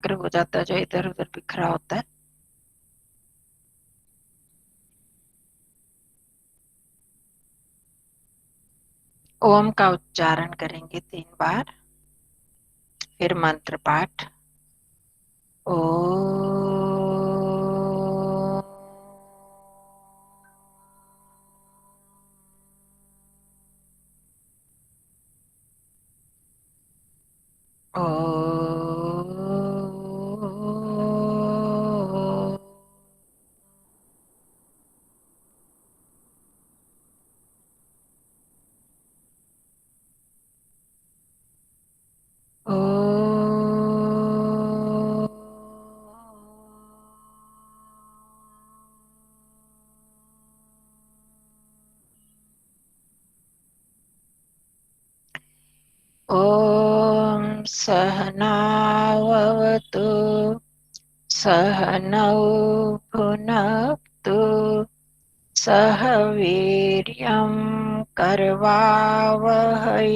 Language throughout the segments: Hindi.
चक्र हो जाता है जो इधर उधर बिखरा होता है। ओम का उच्चारण करेंगे 3 बार, फिर मंत्र पाठ। ओ ॐ सहनाववतु सहनौ भुनक्तु सह वीर्यं करवावहै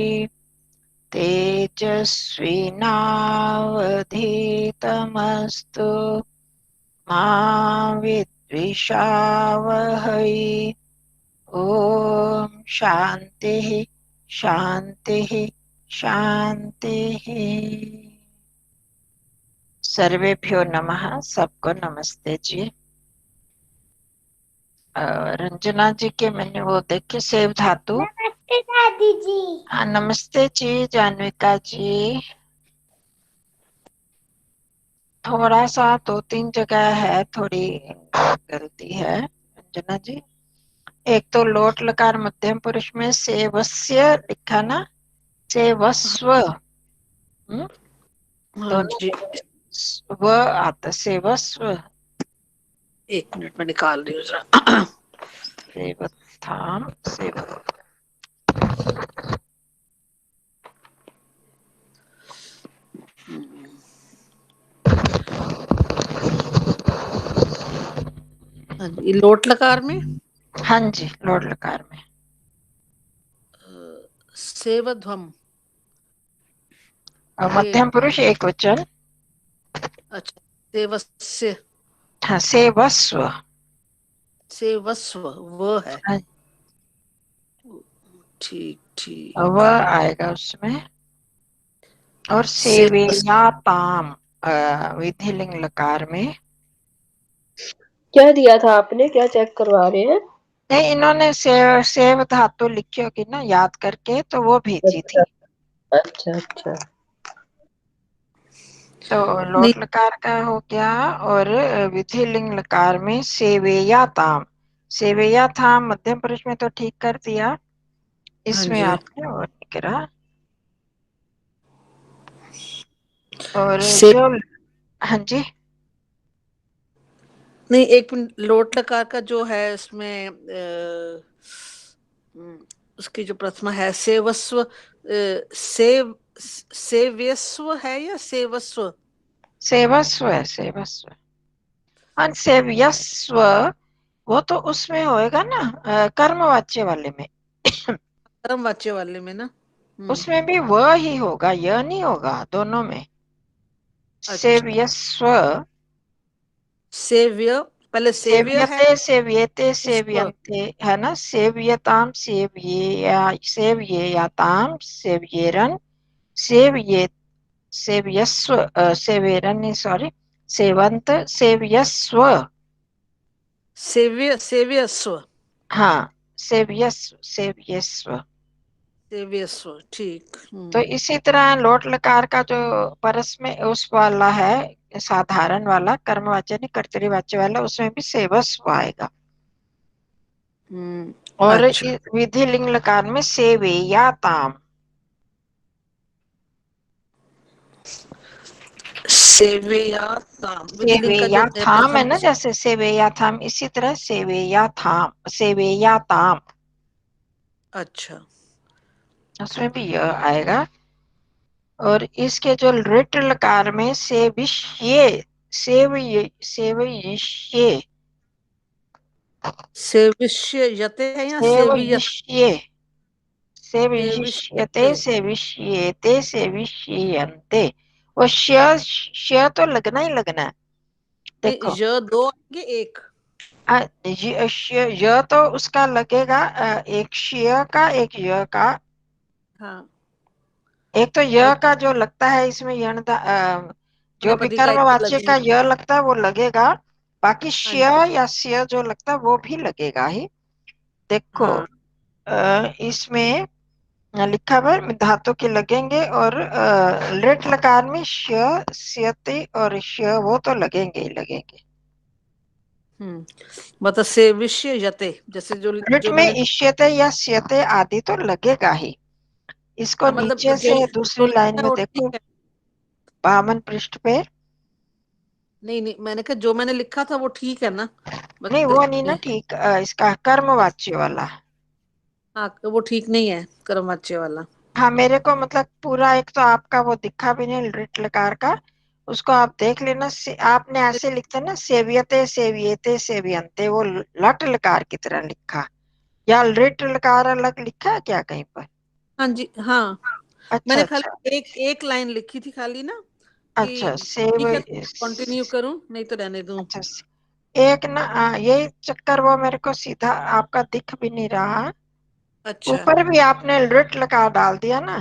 तेजस्विनावधीतमस्तु मा विद्विषावहै। ॐ शान्तिः शान्तिः शान्तिः। सर्वेभ्यो नमः। सबको नमस्ते जी। रंजना जी के मैंने वो देखे सेव धातु। नमस्ते दादी जी। हाँ नमस्ते जी जानविका जी। थोड़ा सा 2-3 जगह है थोड़ी गलती है रंजना जी। एक तो लोट लकार मध्यम पुरुष में सेवस्य लिखा ना, सेवस्व। हाँ दोनों जी, व आता सेवस्व। 1 मिनट में निकाल रही हूँ जरा। सेवथाम सेव। हाँ जी, लोट लकार में हाँ जी लोट लकार में सेवध्वम। और मध्यम पुरुष एक वचन। अच्छा, सेवस्य हाँ सेवस्व। सेवस्व वो है। हाँ, ठीक ठीक। वह आएगा उसमें। और सेवस सेवेयाताम विधिलिंग लकार में। क्या दिया था आपने, क्या चेक करवा रहे हैं? नहीं इन्होंने सेव धातु लिखी होगी ना याद करके, तो वो भेजी अच्छा थी। अच्छा अच्छा। तो नहीं। लोट लकार का हो गया। और विधिलिंग लकार में सेवेयाताम। सेवेयाताम मध्यम पुरुष में तो ठीक कर दिया, हाँ इसमें जी, आपने और नहीं करा। और से जो हाँ जी नहीं, 1 मिनट। लोट लकार का जो है इसमें उसकी जो प्रथमा है सेवस्व, सेव्यस्व है या सेवस्व? सेवस्व है सेवस्व। हाँ सेवयस्व वो तो उसमें होएगा ना कर्मवाच्य वाले में। कर्म वाच्य वाले में ना। उसमें भी वह ही होगा, यह नहीं होगा दोनों में। अच्छा, सेवयस्व। सेव्य पहले सेव्य है। सेव्यते सेव्येते स्व सेव्यन्ते है ना। सेव्यताम सेव्येयाताम सेव्येरन सेव्ये सेव्यस्व सेवेरन नहीं सॉरी सेवंत सेव्यस्व। सेव्य सेव्यस्व हाँ सेव्यस्व सेव्यस्व। सेव्यस्व ठीक। तो इसी तरह लोट लकार का जो परस में उस वाला है साधारण वाला कर्मवाच्य नहीं कर्तरीवाच्य वाला, उसमें भी सेवस्व आएगा। और अच्छा, विधि लिंग लकार में सेवेयाताम। सेव्याताम विधिलिंग का जो सेवेयाथाम है प्रथम। ना, जैसे सेवेयाथाम इसी तरह सेवेयाथाम सेवेयाताम अच्छा, उसमें भी यह आएगा। और इसके जो लिट लकार में सेविष्ये सेवयिष्ये सेविष्य यते है या सेवियत? सेवयिष्ये सेविष्यते सेविष्य सेविष्येते सेविष्यन्ते। वो श तो लगना ही लगना है। देखो य दो आएंगे एक। य तो उसका लगेगा, एक श का एक य का। हाँ एक तो और य का जो लगता है इसमें जो भी क्रियापति का य कर्मवाच्य का लगेगा। य लगता है वो लगेगा। बाकी हाँ श जी। या स्य जो लगता है वो भी लगेगा ही। देखो हाँ इसमें लिखा हुआ है धातु के लगेंगे, और लिट लकार में श स्यते और श वो तो लगेंगे ही लगेंगे। मतलब सेविष्य यते, जैसे जो लिट जो में मैंने। इष्यते या स्यते आदि तो लगेगा ही। इसको हाँ मतलब नीचे जो से जो दूसरी लाइन लिखा है में वो देखो, ठीक है। 52 पृष्ठ पे। नहीं नहीं, मैंने कहा जो मैंने लिखा था वो ठीक है ना। नहीं मतलब वो नहीं ना ठीक, इसका कर्मवाच्य वाला। हाँ वो ठीक नहीं है कर्मवाच्य वाला। हाँ मेरे को मतलब पूरा एक तो आपका वो दिखा भी नहीं लिट लकार का, उसको आप देख लेना। आपने ऐसे लिखते ना सेवियते सेवियते सेवियंते, वो लट लकार की तरह लिखा, या लिट लकार अलग लिखा है क्या कहीं पर? हाँ जी हाँ। अच्छा मैंने अच्छा खाली एक एक लाइन लिखी थी खाली ना, अच्छा। कि ठीक है कंटिन्यू करूं नहीं तो रहने दूं। अच्छा एक ना ये चक्कर वो मेरे को सीधा आपका दिख भी नहीं रहा। अच्छा। ऊपर भी आपने लिट लकार डाल दिया ना,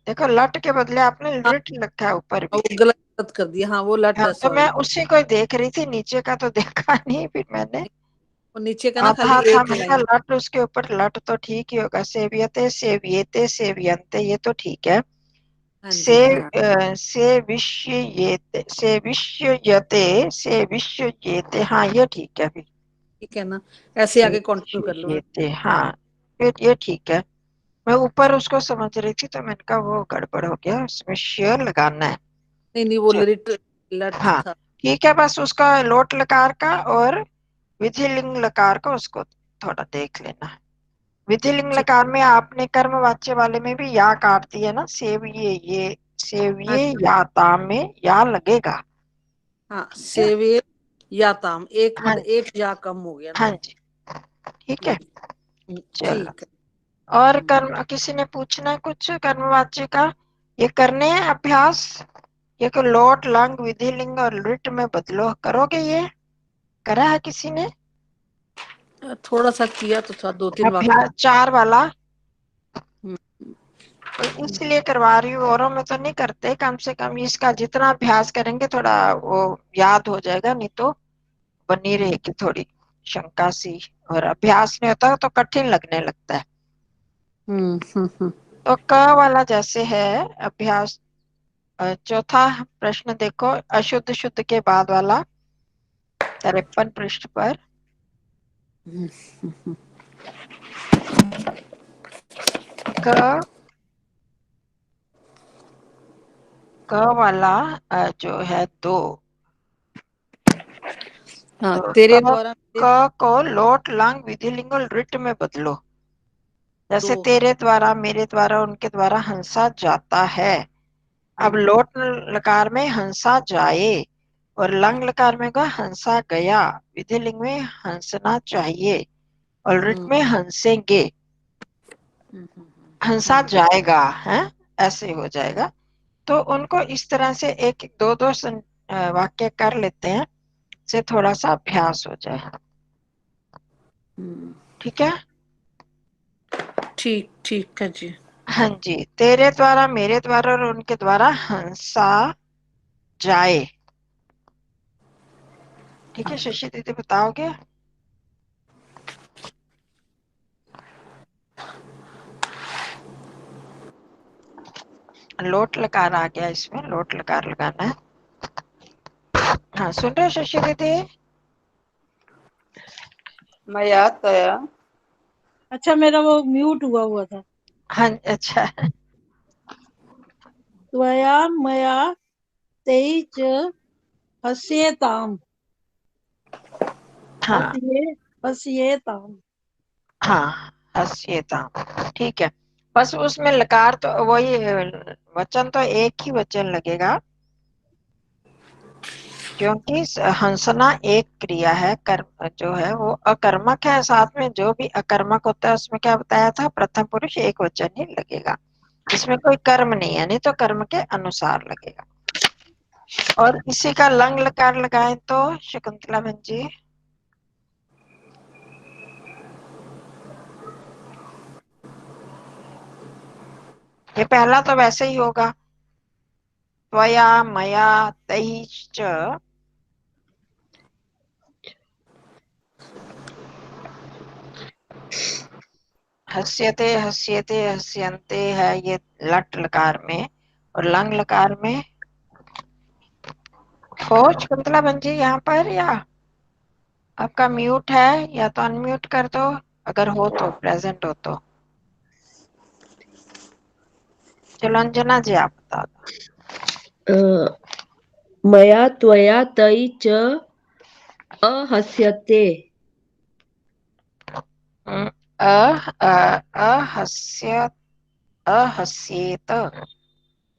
देखो लट के बदले आपने हाँ लिट लिखा है ऊपर वो भी। गलत कर दिया, हाँ वो लट हाँ है, तो मैं सॉरी। उसी को देख रही थी, नीचे का तो देखा नहीं फिर मैंने। वो नीचे का ना खाली आधा था एक मैंने कहा लाइन। लट, उसके ऊपर लट तो ठीक ही होगा। सेवियते सेवियते सेवियंते ये तो ठीक है। हाँ से जी हाँ सेविष्ययेते सेविष्ययते सेविष्ययेते, हाँ ये ठीक है फिर। ठीक है ना, ऐसे आगे कंटिन्यू कर लो। सेविष्ययेते हाँ, फिर ये ठीक है। मैं ऊपर उसको समझ रही थी तो मैंने कहा वो गड़बड़ हो गया, उसमें शेयर लगाना है। नहीं नहीं वो चल लिट लट हाँ था। ठीक है, बस उसका लोट लकार का और विधिलिंग लकार का उसको थोड़ा देख लेना। विधिलिंग ठीक। लकार में आपने कर्मवाच्य वाले में भी या काट दिया ना, ये हाँ सेविये या ताम में या लगेगा। हाँ ठीक है? सेवे या ताम, एक हाँ मतलब एक या कम हो गया हाँ ना। जी ठीक है। चलो, ठीक है। और कर्म किसी ने पूछना है कुछ कर्मवाच्य का? ये करने हैं अभ्यास, ये को लोट लंग विधिलिंग और लिट में बदलो, करोगे ये? करा है किसी ने थोड़ा सा किया तो था, दो तीन वाक्य। अभ्यास 4 वाला? हम्म, इसलिए करवा रही हूँ, औरों में तो नहीं करते। कम से कम इसका जितना अभ्यास करेंगे थोड़ा वो याद हो जाएगा, नहीं तो बनी रहेगी थोड़ी शंका सी, और अभ्यास नहीं होता तो कठिन लगने लगता है। हम्म। तो क वाला जैसे है अभ्यास, चौथा प्रश्न देखो, अशुद्ध शुद्ध के बाद वाला 53 पृष्ठ पर। क क वाला जो है दो, हाँ तो तेरे द्वारा मेरे क को लोट लंग विधिलिंग और रिट में बदलो। दो। जैसे तेरे द्वारा मेरे द्वारा उनके द्वारा हंसा जाता है। अब हम्म लोट लकार में हंसा जाए, और लंग लकार में का हंसा गया, विधिलिंग में हंसना चाहिए, और रिट हम्म में हंसेंगे, हंसा हम्म जाएगा है, ऐसे हो जाएगा। तो उनको इस तरह से एक एक दो दो वाक्य कर लेते हैं, से थोड़ा सा अभ्यास हो जाए। हम्म। ठीक है। ठीक ठीक है जी। हाँ जी, तेरे द्वारा मेरे द्वारा और उनके द्वारा हंसा जाए। ठीक है शशि दीदी, बताओगे? लोट लकार आ गया, इसमें लोट लकार लगाना है। हाँ सुन रहे हो शशि दीदी? मया तया अच्छा मेरा वो म्यूट हुआ हुआ था। हाँ अच्छा। त्वया मया तै च हस्येताम् हाँ हस्येताम्। हाँ हस्यता, ठीक है। बस उसमें लकार तो वही वचन तो एक ही वचन लगेगा, क्योंकि हंसना एक क्रिया है, कर्म जो है वो अकर्मक है। साथ में जो भी अकर्मक होता है उसमें क्या बताया था, प्रथम पुरुष एक वचन ही लगेगा। इसमें कोई कर्म नहीं है, नहीं तो कर्म के अनुसार लगेगा। और इसी का लंग लकार लगाए तो शकुंतला बहन जी, ये पहला तो वैसे ही होगा, त्वया मया तैः च, हस्यते हस्यते हस्यन्ते है ये लट लकार में, और लंग लकार में हो शकुंतला बहन जी यहाँ पर, या आपका म्यूट है, या तो अनम्यूट कर दो अगर हो तो, प्रेजेंट हो तो। चलो अंजना जी आप बता दो। मया त्वया तै च अहस्यते। अहस्य अहस्येत,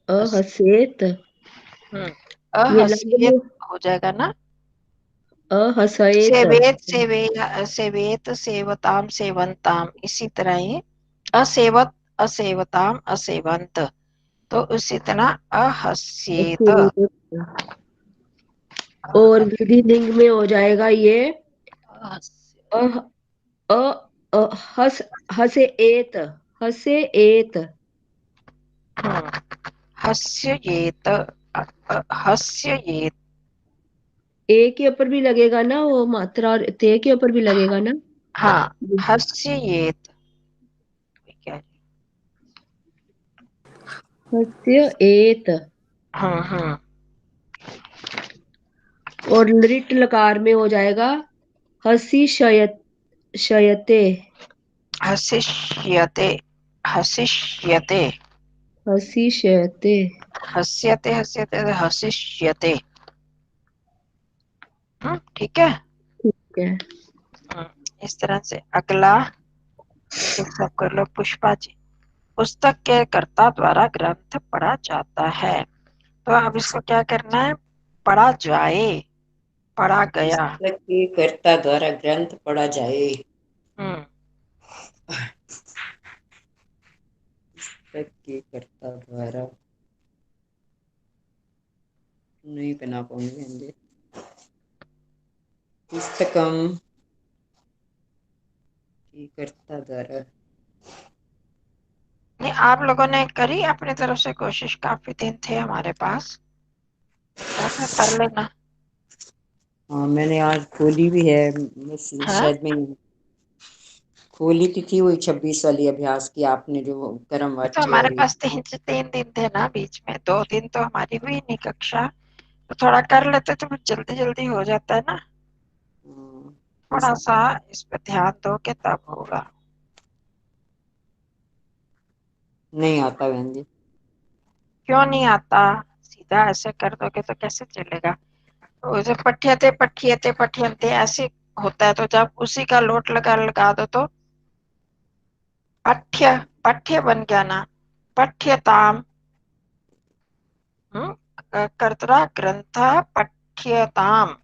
अहस्येत। ये लंग अहस्येत में हो जाएगा ना। अहस्येत। सेवेत सेवे सेवेत सेवताम सेवंताम, इसी तरह ही असेवत असेवताम असेवंत, तो उसी तरह अहस्येत। और विधि लिंग में हो जाएगा ये अह अ हस हसे एत, हसे एत। हस्येत हस्येत, ए के ऊपर भी लगेगा ना वो मात्रा, और ते के ऊपर भी लगेगा ना। हाँ हस्येत, क्या है? हस्य एत। हम्म। और लृट लकार में हो जाएगा हसी शयते। हसिष्यते हसिष्यते हसी शयते। हस्यते हस्यते हसिष्यते। ठीक है। ठीक है। इस तरह से अगला सब कर लो। पुष्पा जी, पुस्तक के कर्ता द्वारा ग्रंथ पढ़ा जाता है, तो अब इसको क्या करना है, पढ़ा जाए, पढ़ा गया। पुस्तक के कर्ता द्वारा ग्रंथ पढ़ा जाए। हम्म पुस्तक के कर्ता द्वारा नहीं बना पाऊंगे हम। पुस्तकम की कर्ता द्वारा, नहीं, आप लोगों ने करी अपनी तरफ से कोशिश, काफी दिन थे हमारे पास, कर लेना। हाँ मैंने आज खोली भी है, बस हाँ? शायद मैं खोली थी वही 26 वाली अभ्यास की आपने, जो कर्म तो वाच्य हमारे और पास तीन दिन थे ना बीच में, 2 दिन तो हमारी हुई नहीं कक्षा, तो थोड़ा कर लेते तो जल्दी जल्दी हो जाता है ना। थोड़ा सा इस पर ध्यान दो कि तब होगा। नहीं आता बहन जी। क्यों नहीं आता, सीधा ऐसे कर दोगे तो कैसे चलेगा। तो जब पठ्यते पठ्यते पठ्यन्ते ऐसे होता है, तो जब उसी का लोट लगा दो तो पठ्य पठ्य बन गया ना, पठ्यताम। कर्तरा ग्रंथ पठ्यताम।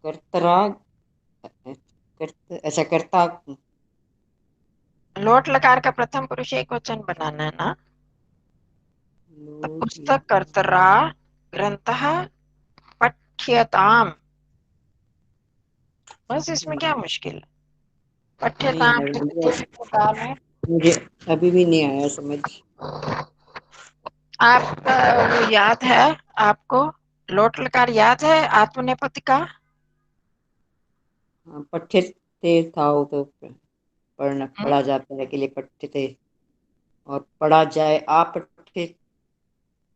कर्तरा अच्छा कर्ता, लोट लकार का प्रथम पुरुष एक वचन बनाना है ना, तो पुस्तक कर्तरा ग्रंथ पठ्यताम, बस इसमें क्या मुश्किल है। नहीं पठ्यताम है बहन जी, द्वितीय प्रकार में मुझे अभी भी नहीं आया समझ। आपका वो याद है आपको, लोट लकार याद है आत्मनेपथ्य का। हाँ, पठ्य थे था वो तो पढ़ा जाता है के लिए पठ्य थे, और पढ़ा जाए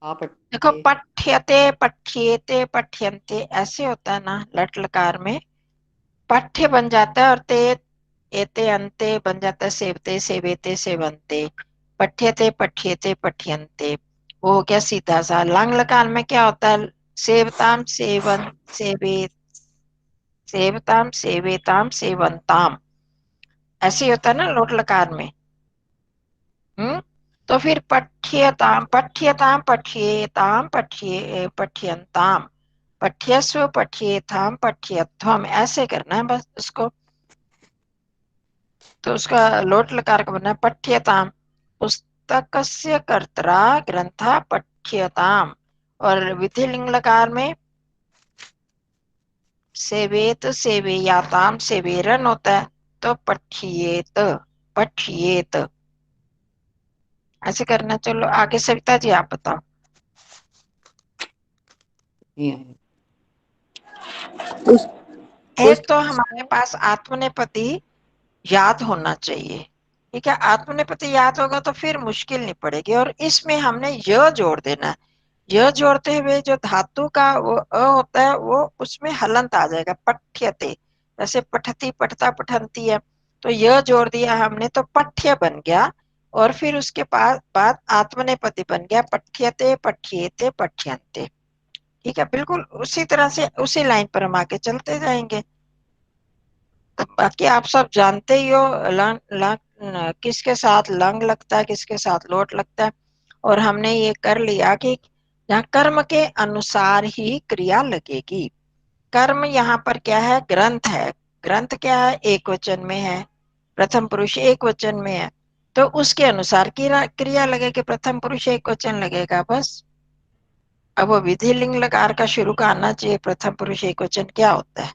देखो, पठ्य। पठ्यते पठ्येते पठ्यन्ते ऐसे होता है ना, लट लकार में पठ्य बन जाता है, और ते एते अंते बन जाता है, सेवते सेवेते सेवन्ते, पठ्यते पठ्येते पठ्यन्ते, वो हो गया सीधा सा। लंग लकार में क्या होता है, सेवताम सेवन सेवे सेवताम सेवेताम सेवंताम, ऐसे ही होता है ना लोट लकार में। तो फिर पठ्यताम पठ्यताम पठ्येताम पठ्यन्ताम, पठ्यस्व पठ्येताम पठ्यध्वम, ऐसे करना है बस उसको। तो उसका लोट लकार का बनना है पठ्यताम, पुस्तकस्य कर्त्रा ग्रंथ पठ्यताम, और विधिलिंग लकार में सेवेत सेवेयाताम सेवेरन होता है, तो पठ्येत पठ्येत ऐसे करना। चलो आगे सविता जी आप बताओ। ये है। एक तो हमारे पास आत्मनेपति याद होना चाहिए, ठीक है। आत्मनेपति याद होगा तो फिर मुश्किल नहीं पड़ेगी, और इसमें हमने य जोड़ देना है। य जोड़ते हुए जो धातु का वो अ होता है वो उसमें हलंत आ जाएगा, पठ्यते, जैसे पठती पठता पठंती है, तो य जोड़ दिया हमने तो पठ्य बन गया, और फिर उसके बाद आत्मनेपति बन गया, पठ्यते पठ्येते पठ्यन्ते। ठीक है, बिल्कुल उसी तरह से उसी लाइन पर हम आगे चलते जाएंगे। तो बाकी आप सब जानते ही हो लंग लंग किसके साथ लंग लगता है, किसके साथ लोट लगता है, और हमने ये कर लिया कि यहाँ कर्म के अनुसार ही क्रिया लगेगी। कर्म यहाँ पर क्या है, ग्रंथ है। ग्रंथ क्या है, एक वचन में है, प्रथम पुरुष एक वचन में है, तो उसके अनुसार क्रिया लगेगी, प्रथम पुरुष एक वचन लगेगा बस। अब वो विधि लिंग लकार का शुरू का आना चाहिए, प्रथम पुरुष एक वचन क्या होता है।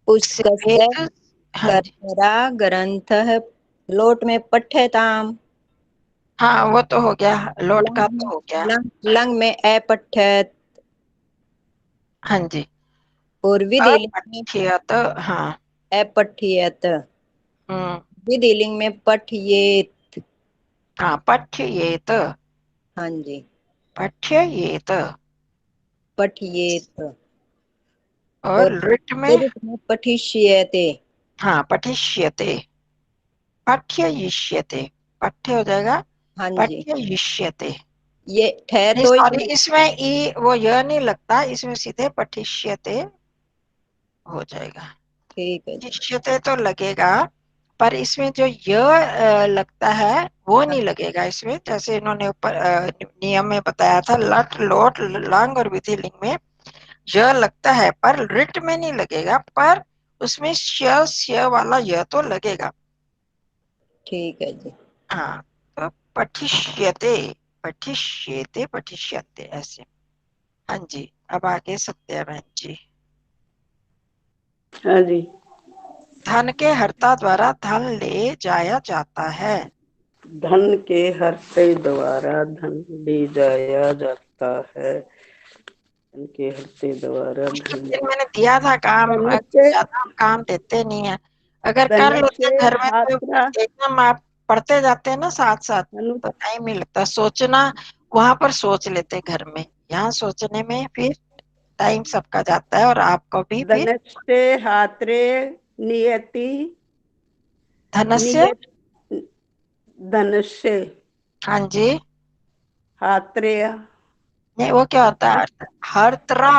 पुस्तकस्य सेवेत, हाँ जी, कर्त्रा ग्रंथः लोट में पठ्यताम, हाँ वो तो हो गया, लोट का लंग तो में हो गया। लंग में अपठ्यत, हाँ जी, और विधिलिंग में अपठ्यत, हाँ, अपठ्यत, हम्म, विधिलिंग में पठ्येत। हाँ पठ्येत, हाँ जी, पठ्येत, पठ्येत, और और रिट में विदित में पठिष्यते। हाँ पठिष्यते, पठ्ययिष्यते, पठ्य हो जाएगा, हाँ जी, पठ्ययिष्यते। ये ठह नहीं तो सॉरी, इसमें ई वो यह नहीं लगता, इसमें सीधे पठिष्यते हो जाएगा। ठीक है जी। पठिष्यते तो लगेगा, पर इसमें जो य लगता है वो नहीं लगेगा इसमें, जैसे इन्होंने ऊपर नियम में बताया था, लट लोट लंग और विधि लिंग में य लगता है, पर रिट में नहीं लगेगा, पर उसमें श वाला य तो लगेगा। ठीक है जी। हाँ, तो पठिष्यते पठिष्यते पठिष्यते ऐसे। हाँ जी, अब आगे सत्या बहन जी। हाँ जी। धन के हर्ता द्वारा धन ले जाया जाता है। धन के हर्ते द्वारा धन ले जाया जाता है। धन के हर्ते द्वारा एक धन दिन मैंने दिया था काम, धनस्य ज्यादा हम काम देते नहीं है, अगर कर लेते धनस्य हैं घर में तो हात्रा एकदम आप पढ़ते जाते हैं ना साथ साथ, धनु तो टाइम नहीं लगता सोचना, वहां पर सोच लेते घर में, यहाँ सोचने में फिर टाइम सबका जाता है, और आपको भी फिर धनस्य हात्रे नियति धनस्य, नियत धनस्य हाँ जी, हात्रेय नहीं वो क्या होता है, हर्त्रा,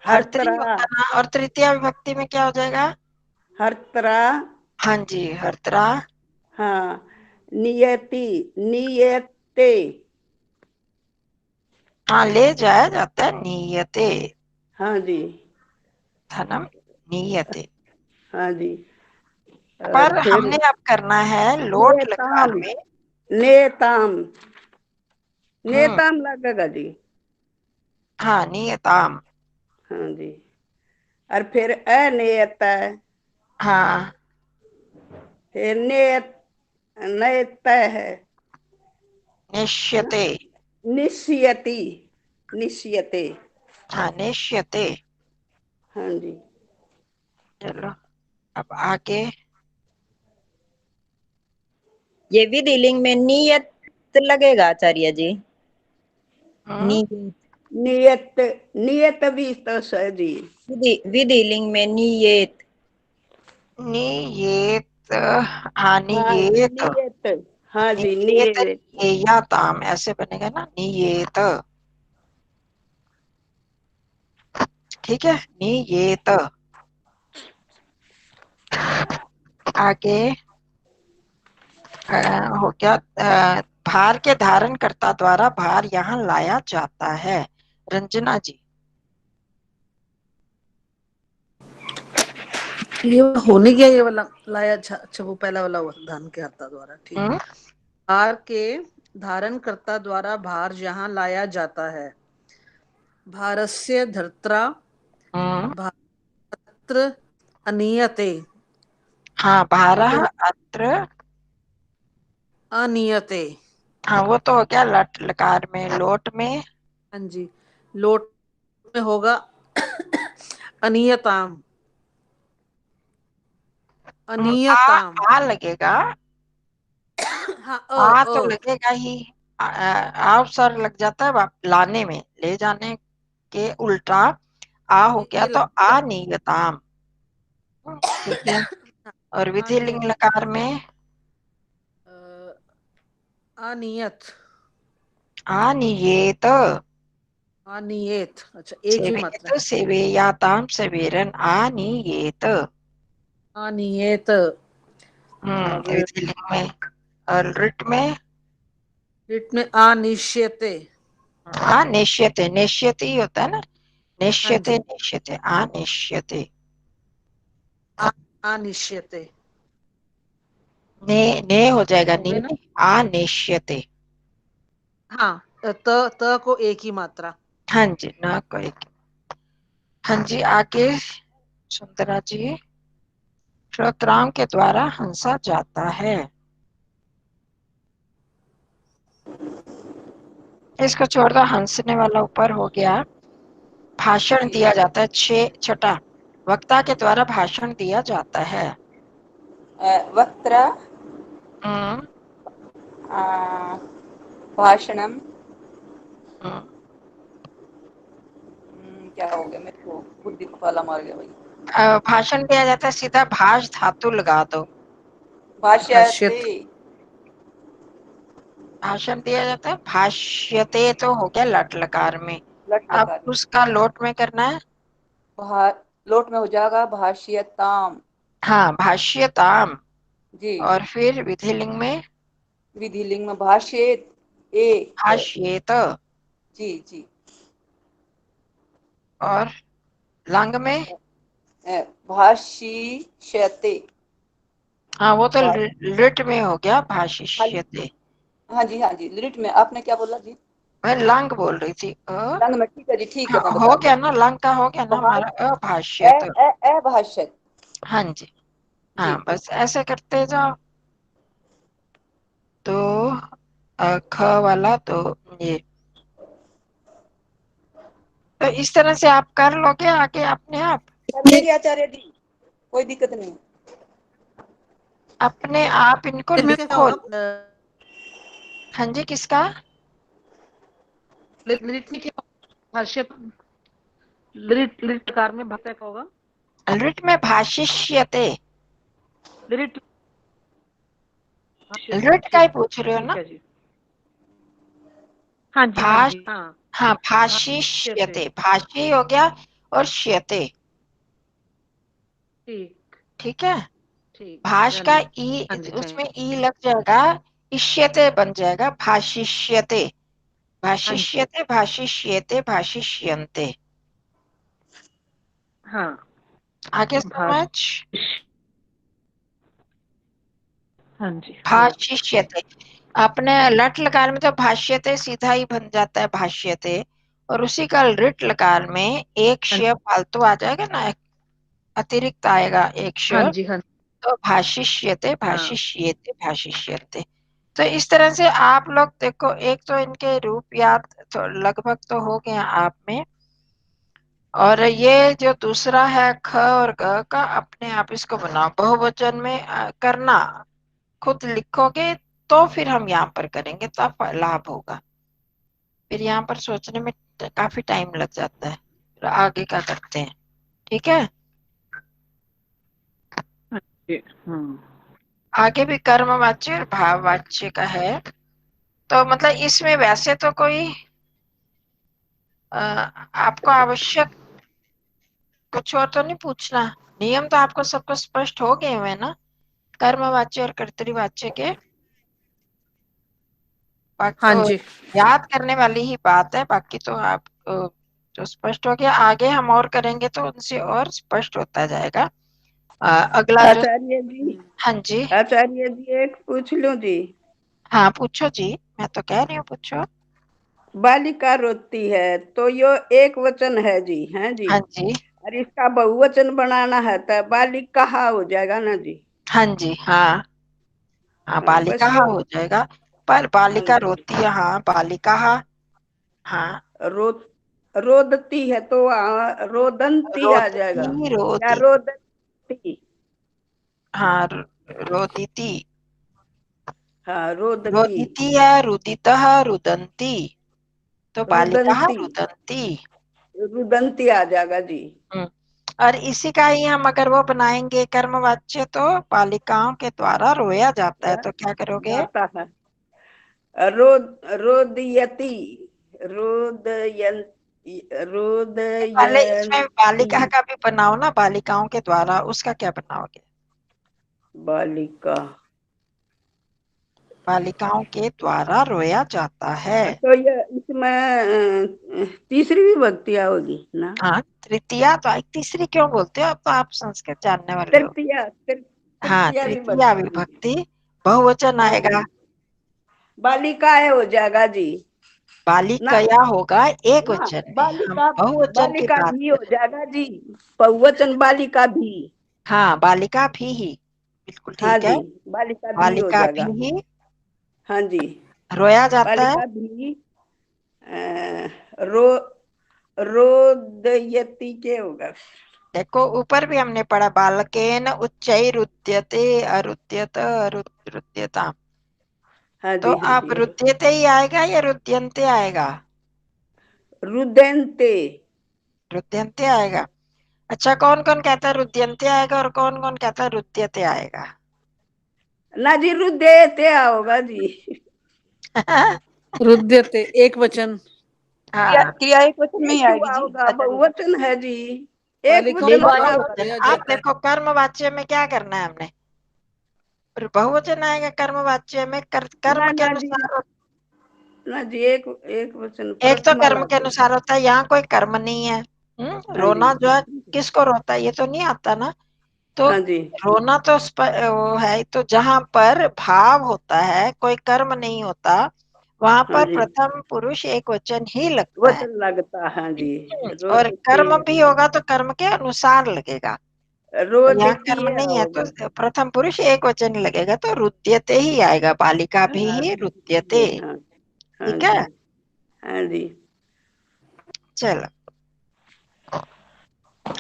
हर्त्री हर्त्रा होता ना, और तृतीया विभक्ति में क्या हो जाएगा, हर्त्रा हाँ जी हर्त्रा, हाँ नियति नियते हाँ ले जाया जाता है, नियते, हाँ जी धनम नियते। हाँ जी। और पर फिर हमने अब करना है लोट लकार नेताम में, नेताम हम्म, नेताम लगेगा जी। हाँ नियताम, हाँ जी। और फिर अनियत है, हाँ फिर नियत नयत है ना? निश्यते, निश्यति निश्यते हाँ निश्यते। हाँ जी। चलो अब आगे, ये विधिलिंग में नियत लगेगा आचार्य जी। हम्म, नियत, नियत नियत भी तो सही। विधिलिंग में नियत। नियत, हाँ हाँ नियत, नियत हाँ जी नियत नियत नियताम ऐसे बनेगा ना, नियत, ठीक है, नियत। आगे हो गया, भार के धारण कर्ता द्वारा भार यहाँ लाया जाता है। रंजना जी। ये होने गया ये वाला लाया। अच्छा वो पहला वाला हुआ धान के हत्ता द्वारा, ठीक। भार के धारण कर्ता द्वारा भार जहाँ लाया जाता है। भारस्य धर्त्रा भात्र अनियते। हाँ, भारः अत्र अनियते। हाँ, वो तो हो गया लट लकार में। लोट में हाँ जी, लोट में होगा अनियताम। अनियताम। आ लगेगा। हाँ आ तो लगेगा ही। अवसर लग जाता है लाने में, ले जाने के उल्टा आ हो गया तो अनियताम। ठीक है। और विधिलिंग लकार में अनियत। अनियेत। अनियत, अच्छा एक ही मात्रा है। सेवेयाताम सवेरन अनियेत। अनियत। और विधिलिंग में। और रिट में रिट में अनिश्यते। निश्यते। निश्यते ही होता है ना। निश्यते जी। निश्यते अनिश्यते। अनिश्यते। ने हो जाएगा हो गए ना? अनिश्यते। हाँ, त को एक ही मात्रा। हाँ जी, ना को एक। हाँ जी, आगे सुंदरा जी। श्रोत्राओं के द्वारा हंसा जाता है। इसको छोड़ दो, हंसने वाला ऊपर हो गया। भाषण दिया जाता है। छठा, वक्ता के द्वारा भाषण दिया जाता है। वक्ता भाषणम। क्या हो गया, मेरे को बुद्धि को पाला मार गया भाई। भाषण दिया जाता है, सीधा भाष धातु लगा दो। भाष्यते। भाषण दिया जाता है। भाष्यते तो हो गया लट लकार में। लट अब लकार उसका लोट में करना है। लोट में हो जाएगा भाष्यताम। हाँ, भाष्यताम। जी। और फिर विधिलिंग में विधिलिंग में भाष्येत। भाष्येत। जी जी। और लंग में भाषिष्यते। हाँ, वो तो लिट में हो गया भाषिष्यते। हाँ जी हाँ जी, लिट में। आपने क्या बोला जी? मैं लंग बोल रही थी। लंग में, ठीक है जी, ठीक है, मैं हो बता गया दूँ। ना, लंग का हो गया ना हमारा अभाष्यत। अभाष्यत। हाँ जी। हाँ, बस ऐसे करते जाओ। तो ख वाला तो ये, तो इस तरह से आप कर लोगे आगे अपने आप। मेरी आचार्य जी, कोई दिक्कत नहीं। अपने आप इनको लिट में क्या लिखो। होगा? हाँ जी, किसका? लिट में क्या भाष्य? लिट कार में भाष्य क्या होगा? लिट में भाषिष्यते। लिट लिट का ही पूछ रहे हो ना? जी। हाँ जी हाँ जी हाँ। हाँ, भाषिष्यते। भाषी हो गया और श्यते। ठीक। ठीक है। ठीक। भाष का ई, उसमें ई लग जाएगा, इष्यते बन जाएगा भाषिष्यते। भाषिष्यते, भाषिष्यते, भाषिष्यन्ते। हाँ। आगे समझ। हाँ जी। भाषिष्यते। अपने लट लकार में तो भाष्यते सीधा ही बन जाता है भाष्यते। और उसी का रिट लकार में एक श फालतू आ जाएगा ना, अतिरिक्त आएगा एक श। हाँ जी हाँ। तो भाषिष्यते, भाषिष्येते, भाषिष्यते। तो इस तरह से आप लोग देखो, एक तो इनके रूप याद तो लगभग तो हो गए आप में। और ये जो दूसरा है ख और ग का, अपने आप इसको बनाओ बहुवचन में करना। खुद लिखोगे तो फिर हम यहाँ पर करेंगे, तब लाभ होगा। फिर यहाँ पर सोचने में काफी टाइम लग जाता है। फिर आगे का करते हैं। ठीक है। आगे भी कर्मवाच्य और भाववाच्य का है। तो मतलब इसमें वैसे तो कोई आपको आवश्यक कुछ और तो नहीं पूछना। नियम तो आपको सबको स्पष्ट हो गए हुए ना, कर्मवाच्य और कर्तृवाच्य के। हाँ जी। याद करने वाली ही बात है, बाकी तो आप तो स्पष्ट हो गया। आगे हम और करेंगे तो उनसे और स्पष्ट होता जाएगा। अगला जो, आचार्य जी, हाँ जी, आचार्य जी एक पूछ लूं जी। हाँ पूछो जी, मैं तो कह रही हूँ पूछो। बालिका रोती है तो यो एक वचन है जी, है जी। हाँ जी, और इसका बहुवचन बनाना है तो बालिका हो जाएगा ना जी। हाँ जी, हाँ हाँ, हाँ, बालिका बस यो। हो जाएगा। पर हाँ बालिका जी। रोती है, हाँ बालिका, हाँ। रो रोदती है तो रोदंती आ जाएगा, रोदती, या रोदी, रोदती। हाँ रोदिती, हाँ, रोदती। रोदिती या रुदितः रुदंती, तो बालिका रुदंती, रुदंती। रुदंती आ जाएगा जी। हम्म, और इसी का ही हम अगर वो बनाएंगे कर्मवाच्य, तो बालिकाओं के द्वारा रोया जाता है, तो क्या करोगे? जाता है। रोद रोदयती, रोदयन पहले इसमें रोदयंती। बालिका का भी बनाओ ना, बालिकाओं के द्वारा, उसका क्या बनाओगे? बालिका, बालिकाओं के द्वारा रोया जाता है। तो ये इसमें तीसरी विभक्ति होगी ना? हाँ, तृतीया, तो तीसरी क्यों बोलते हो? अब तो आप संस्कृत जानने वाले हो। तृतीया, हाँ, तृतीया तृतीया विभक्ति। विभक्ति, बहुवचन हाँ आएगा। जी, बालिका है हो जाएगा जी ना। बालिकया होगा एक ना, वचन में, हम बालिका, बहुवचन की बालिका बात भी कर हो रहे हैं। जाएगा जी। बहुवचन बालिका भी। हाँ, बालिका भी ही, बिल्कुल हाँ ठीक है। जी, बालिका भी हो बालिका जाएगा। भी ही हाँ जी, रोया जाता है। बालिका भी रो रोदयती के होगा। देखो ऊपर भी हमने पढ़ा, बालकेन उच्चैरुद्यते अरुद्यत रुद्यता, हाँ तो जी, हाँ आप जी। रुद्यते ही आएगा या रुद्यंते आएगा? रुदंते। रुद्यंते आएगा। अच्छा, कौन कौन कहता है रुद्यंते आएगा और कौन कौन कहता है रुद्यते आएगा? ना जी, रुदयते होगा जी। रुद्यते एक वचन। क्रिया हाँ, क्रिया एक वचन में एक ही क्यों आएगी जी होगा, आचार्य जी। बहुवचन है जी। एक बालिकाओं वचन नहीं, के थोड़ा द्वारा होगा। बहुवचन। रोया आप जाता है। देखो कर्मवाच्य में क्या करना है हमने, बहुवचन आएगा कर्मवाच्य में, कर्म के ना जी, अनुसार। ना जी, एक एक वचन एक तो प्रथमा कर्म के लागू। अनुसार होता है, यहाँ कोई कर्म नहीं है। हाँ जी, रोना जो है, किसको रोता है, ये तो नहीं आता ना। तो हाँ जी, रोना तो वो है, तो जहां पर भाव होता है, कोई कर्म नहीं होता, वहां हाँ पर जी, प्रथम पुरुष एक वचन ही लगता है। वचन लगता है जी। और रोदते, कर्म भी होगा तो कर्म के अनुसार लगेगा। तो यहाँ रोदती कर्म नहीं है, होगा। तो प्रथम पुरुष एक वचन लगेगा, तो रुद्यते ही आएगा, बालिका भी हाँ ही जी, रुद्यते। हाँ, हाँ ठीक जी, है, हाँ जी। चलो।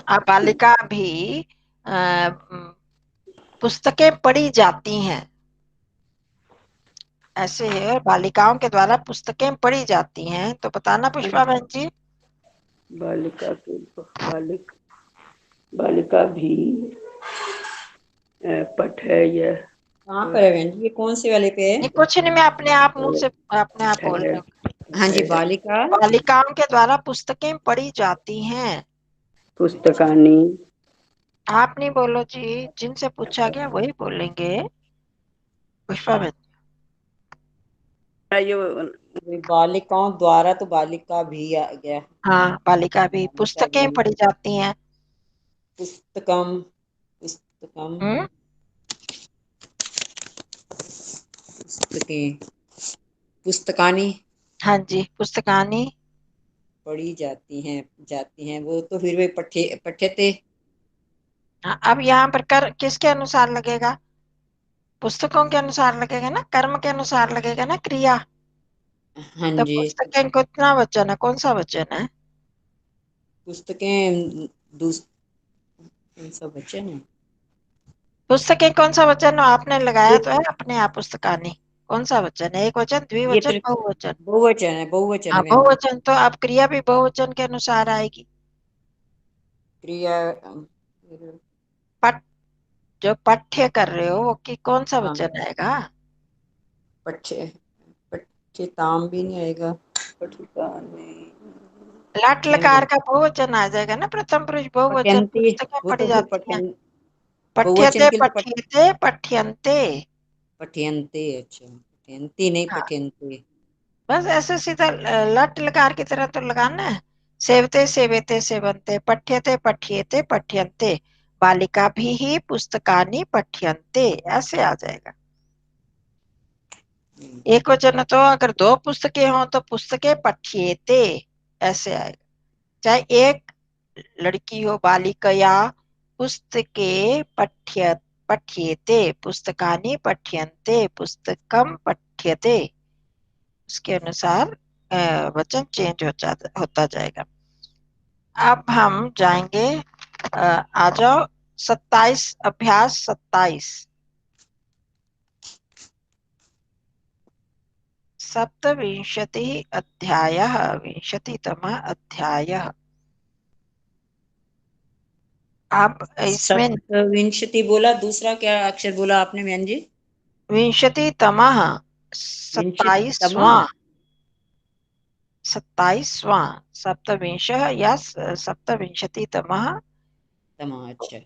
अब बालिका भी पुस्तकें पढ़ी जाती हैं, ऐसे है, बालिकाओं के द्वारा पुस्तकें पढ़ी जाती हैं, तो बताना पुष्पा बहन जी। बालिका के, बालिका भी पठ है यह। कहाँ पर है बहन जी, ये कौन से वाले पे है? ये कुछ नहीं, मैं अपने आप मुंह से अपने आप बोल रही हूँ। हाँ जी, बालिका बालिकाओं के द्वारा पुस्तकें पढ़ी जाती हैं। पुस्तकानी। आप नहीं बोलो जी, जिनसे पूछा गया वही बोलेंगे पुष्पा बहन। बालिकाओं द्वारा, तो बालिका भी आ गया। हाँ, बालिका भी बालिका पुस्तकें भी, पढ़ी जाती हैं। पुस्तकम, पुस्तकम, हम्म, पुस्तकें, पुस्तकानी हाँ जी, पुस्तकानी। पढ़ी जाती हैं, वो तो फिर वे पठ्यते। हाँ, अब यहाँ पर कर किसके अनुसार लगेगा? पुस्तकों के अनुसार लगेगा ना, कर्म के अनुसार लगेगा ना, क्रिया। हाँ तो जी, पुस्तकें कितना वचन है, कौन सा वचन है? पुस्तकें कौन सा वचन है? पुस्तकें कौन सा वचन है? आपने लगाया तो है अपने आप, पुस्तकानी कौन सा वचन है? एक वचन, ये द्विवचन, फिर बहुवचन? बहुवचन हाँ, है बहन जी। बहुवचन, तो अब क्रिया भी बहुवचन के अनुसार आएगी। क्रिया पठ, जो पठ्य कर रहे हो वो की कौन सा हाँ, वचन आएगा? पठ्य, पठ्यताम भी नहीं आएगा। पठितानी, लट नहीं लकार बहन, का बहुवचन आ जाएगा ना, प्रथम पुरुष बहुवचन, पठ्यंती, पुस्तकें वो पढ़ी तो फिर जाती हैं। बहुवचन पठ्यते के लिए तो पठ्यते पठ्यन्ते, पठ्यन्ते। अच्छा, पठ्यन्ती नहीं, हाँ, पठ्यन्ते। बस ऐसे सीधा लट लकार की तरह तो लगाना है। सेवते सेवेते सेवन्ते, पठ्यते पठ्येते पठ्यन्ते, बालिका भी ही पुस्तकानि पठ्यन्ते, ऐसे आ जाएगा। एक वचन तो अगर दो पुस्तकें हो तो पुस्तकें पठ्येते ऐसे आएगा। चाहे एक लड़की हो, बालिकया पुस्तके पठ्येते, पुस्तकानि पठ्यन्ते, पुस्तकम पठ्यते, उसके अनुसार वचन चेंज होता जाएगा। अब हम जाएंगे, आ जाओ 27, अभ्यास 27। सप्तविंशति अध्यायः, 20तमः अध्यायः। अब इसमें सप्तविंशति बोला, दूसरा क्या अक्षर बोला आपने बहन जी? 20तमः, 27वां, 27वां, सप्तविंशः या सप्तविंशतितमः अच्छा।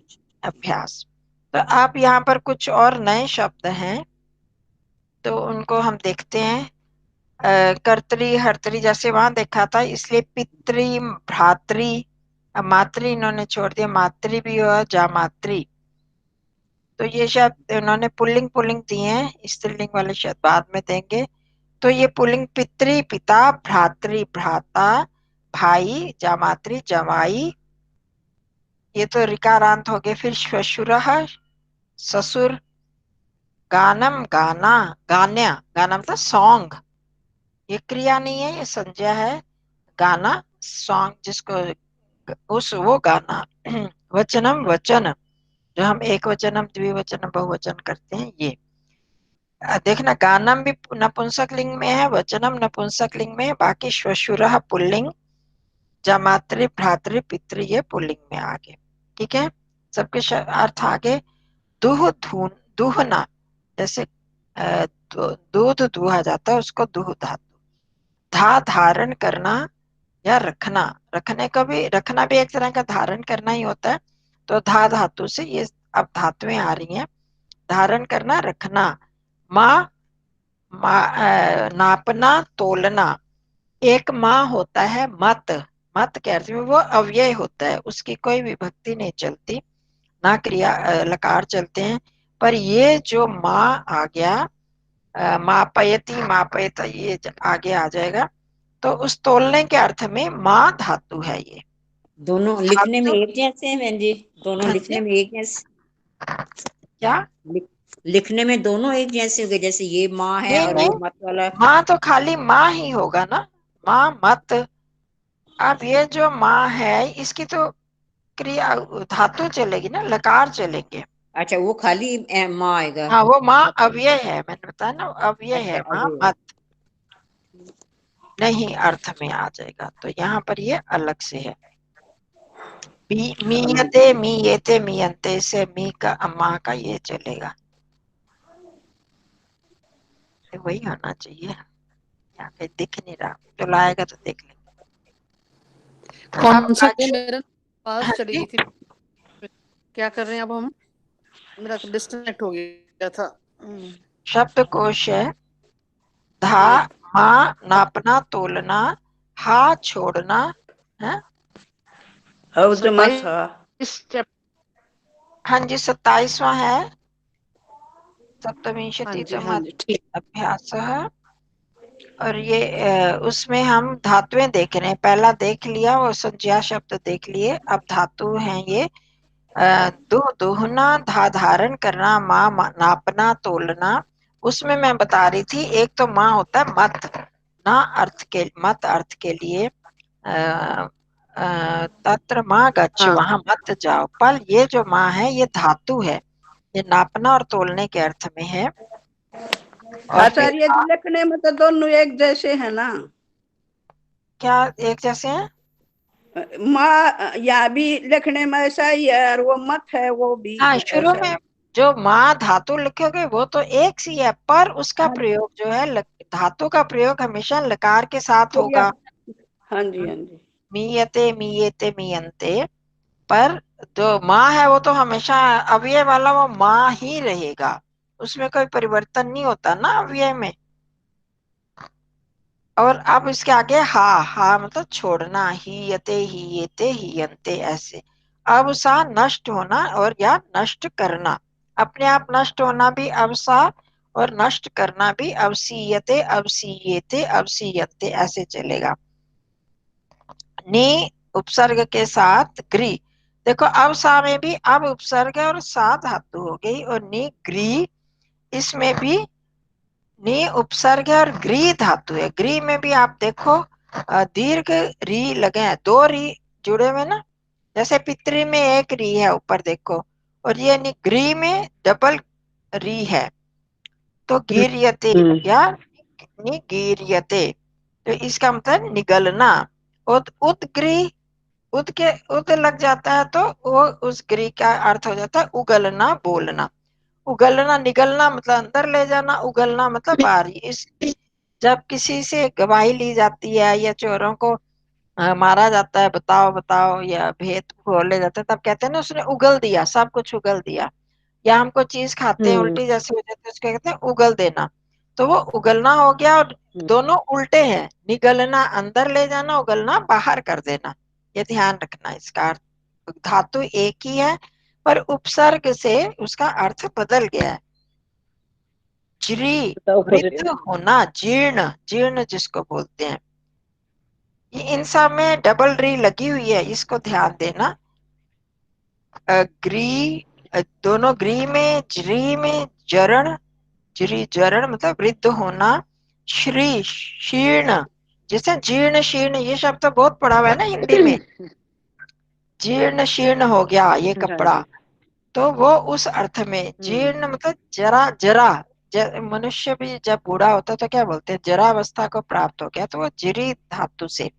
अभ्यास। तो आप यहाँ पर कुछ और नए शब्द हैं तो उनको हम देखते हैं। कर्तरी हर्तरी जैसे वहां देखा था, इसलिए पितृ भ्रातृ, मातृ इन्होंने छोड़ दिया, मातृ भी हुआ, जामातृ। तो ये शब्द उन्होंने पुल्लिंग पुल्लिंग दिए हैं, स्त्रीलिंग वाले शब्द बाद में देंगे। तो ये पुल्लिंग पितृ पिता, भ्रातृ भ्राता, भाई, जामातृ जमाई, ये तो ऋकारांत हो गए। फिर श्वशुरः ससुर, गानम गाना, गान्या, गानम था सॉन्ग, ये क्रिया नहीं है, ये संज्ञा है। गाना सॉन्ग, जिसको उस वो गाना। वचनम वचन, जो हम एक वचनम द्विवचन बहुवचन करते हैं, ये देखना। गानम भी नपुंसक लिंग में है, वचनम नपुंसक लिंग में है, बाकी श्वशुरः पुल्लिंग, जामातृ भ्रातृ पितृ ये पुल्लिंग में आगे। ठीक है, सबके अर्थ आगे। दूह दूहना, जैसे दूध दूहा जाता है उसको दूह धातु। धा धारण करना या रखना, रखने का भी, रखना भी एक तरह का धारण करना ही होता है। तो धा धातु से ये अब धातुएं आ रही हैं। धारण करना, रखना। माँ, नापना तोलना। एक माँ होता है मत, मत के अर्थ में वो अव्यय होता है, उसकी कोई विभक्ति नहीं चलती, ना क्रिया लकार चलते हैं। पर ये जो माँ आ गया, मापयति मापयत, ये आगे आ जाएगा। तो उस तोलने के अर्थ में माँ धातु है। ये दोनों लिखने में एक जैसे हैं बहन जी? दोनों लिखने में एक जैसे? क्या लिखने में दोनों एक जैसे हो गए? जैसे ये माँ है नहीं और नहीं, वो मत वाला? माँ तो खाली माँ ही होगा ना, माँ मत। अब ये जो माँ है इसकी तो क्रिया धातु चलेगी ना, लकार चलेंगे। अच्छा, वो खाली माँ आएगा? हाँ, वो माँ अव्यय है, मैंने बताया ना, अव्यय है अच्छा, माँ अभी मत, नहीं अर्थ में आ जाएगा। तो यहाँ पर ये अलग से है। मीयते मीयते मीयंते से मी का अम्मा का ये चलेगा, तो वही होना चाहिए। यहाँ पे दिख नहीं रहा, जो लाएगा तो देख लेंगे। कौन सा आगे, मेरा पास हाँ चली जी, गई थी। क्या कर रहे हैं अब हम? मेरा डिस्कनेक्ट हो गया था। शब्दकोश है। धा माँ, नापना तोलना, हा छोड़ना है। अवदमस हाँ जी, 27वां है, हाँ जी, सप्तविंशतितमः हाँ जी, ठीक। अभ्यास है। और ये उसमें हम धातुएं देख रहे हैं। पहला देख लिया, वो संज्ञा शब्द देख लिए, अब धातु हैं ये। दोहना, धा धारण करना, माँ नापना तोलना। उसमें मैं बता रही थी, एक तो माँ होता है मत, ना अर्थ के, मत अर्थ के लिए तत्र माँ गच्छ, हाँ, वहां मत जाओ। पर ये जो माँ है ये धातु है, ये नापना और तोलने के अर्थ में है। और फिर आचार्य जी, लिखने में तो दोनों एक जैसे है ना? क्या एक जैसे हैं? माँ या भी लिखने में ऐसा ही है, और वो मत है वो भी हाँ, शुरू ऐसा है। में जो माँ धातु लिखोगे वो तो एक सी है, पर उसका हाँ प्रयोग जो है धातु का प्रयोग हमेशा लकार के साथ जी, होगा। हाँ जी, हाँ जी। मीयते मीयते मीयंते। पर जो माँ है वो तो हमेशा अव्यय वाला, वो माँ ही रहेगा, उसमें कोई परिवर्तन नहीं होता ना अव्यय में। और अब इसके आगे हा, हा मतलब छोड़ना, ही यते ही यते ही यंते, ऐसे। अवसा नष्ट होना और या नष्ट करना, अपने आप नष्ट होना भी अवसा और नष्ट करना भी अवसीयते अवसीयते अवसीयते, ऐसे चलेगा। नी उपसर्ग के साथ ग्री, देखो अवसा में भी अब उपसर्ग और सा धातु हो गई, और नी ग्री इसमें भी नी उपसर्ग और ग्री धातु है। ग्री में भी आप देखो दीर्घ री लगे हैं, दो री जुड़े हुए ना, जैसे पितरी में एक री है ऊपर देखो, और ये निग्री में डबल री है, तो गिरियते या निगिरियते, तो इसका मतलब निगलना। उदग्री, उद के उद लग जाता है तो वो उस ग्री का अर्थ हो जाता है उगलना बोलना। उगलना निगलना मतलब अंदर ले जाना, उगलना मतलब बाहर। इस जब किसी से गवाही ली जाती है या चोरों को मारा जाता है, बताओ बताओ, या भेद खोले जाते हैं, तब कहते हैं ना उसने उगल दिया, सब कुछ उगल दिया। या हमको चीज खाते हैं उल्टी जैसे हो जाती है, उसको कहते हैं उगल देना। तो वो उगलना हो गया, और दोनों उल्टे हैं, निगलना अंदर ले जाना, उगलना बाहर कर देना, ये ध्यान रखना। इसका अर्थ धातु एक ही है पर उपसर्ग से उसका अर्थ बदल गया है। ज्री वृद्ध होना, जीर्ण, जीर्ण जिसको बोलते हैं, ये इन सब में डबल री लगी हुई है, इसको ध्यान देना। ग्री दोनों ग्री में, ज्री में जरण, ज्री जरण मतलब वृद्ध होना। श्री शीर्ण, जैसे जीर्ण शीर्ण, ये शब्द तो बहुत पढ़ा हुआ है ना हिंदी में, जीर्ण शीर्ण हो गया ये कपड़ा, तो वो उस अर्थ में। जीर्ण मतलब जरा जरा, मनुष्य भी जब बूढ़ा होता है तो क्या बोलते हैं, जरा अवस्था को प्राप्त हो गया, तो वो जिरी धातु से।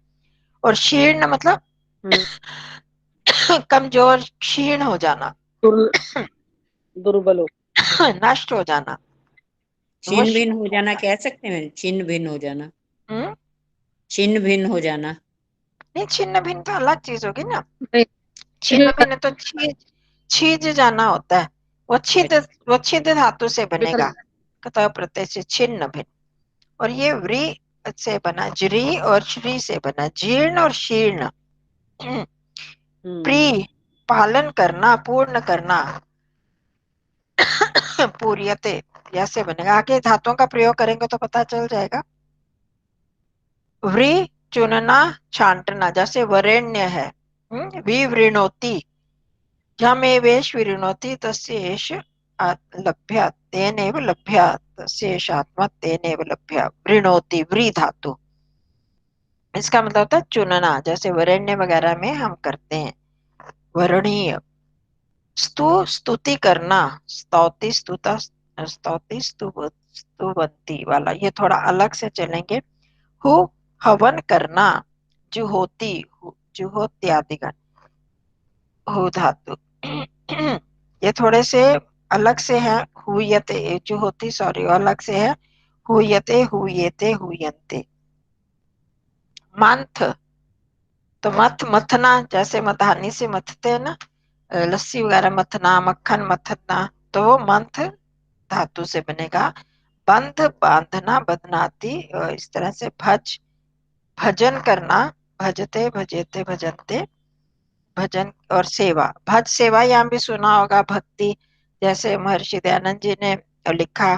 और शीर्ण मतलब कमजोर, क्षीण हो जाना, दुर्बल हो, नष्ट हो जाना। वो छिन्न भिन्न हो जाना कह सकते हैं, छिन्न भिन्न हो जाना, छिन्न भिन्न हो जाना। नहीं, छिन्न भिन्न तो अलग चीज होगी ना, छिन्न भिन्न तो छीज जाना होता है, वो छिद धातु से बनेगा, कतः प्रत्यय से छिन्न भिन्न। और ये व्री से बना, ज्री और श्री से बना, जीर्ण और शीर्ण। प्री पालन करना, पूर्ण करना, पूर्यते ऐसे बनेगा। आगे धातुओं का प्रयोग करेंगे तो पता चल जाएगा। व्री चुनना, छांटना, जैसे वरेण्य है, विवृणोति, यमेवेश विवृणोति तस्य एष लभ्य तेनेव लभ्य तस्य एष आत्मा तेनेव लभ्य। वृणोति व्री धातु, इसका मतलब होता है चुनना, जैसे वरेण्य वगैरह में हम करते हैं। वरणीय, स्तुति करना, स्तौति स्तुता, स्तौति स्तुवंती वाला, ये थोड़ा अलग से चलेंगे। हु हवन करना, जुहोती, जुहोत्यादि का हु धातु, ये थोड़े से अलग से है। हुयते, जुहोती सॉरी अलग से है। हुयते हुयेते हुयंते। मंथ, तो मथ मथना, जैसे मथानी से मथते हैं ना, लस्सी वगैरह मथना, मक्खन मथना, तो वो मंथ धातु से बनेगा। बंध बांधना, बदनाती, इस तरह से। भज भजन करना, भजते भजेते भजनते, भजन और सेवा। भज सेवा यहाँ भी सुना होगा, भक्ति, जैसे महर्षि दयानंद जी ने लिखा,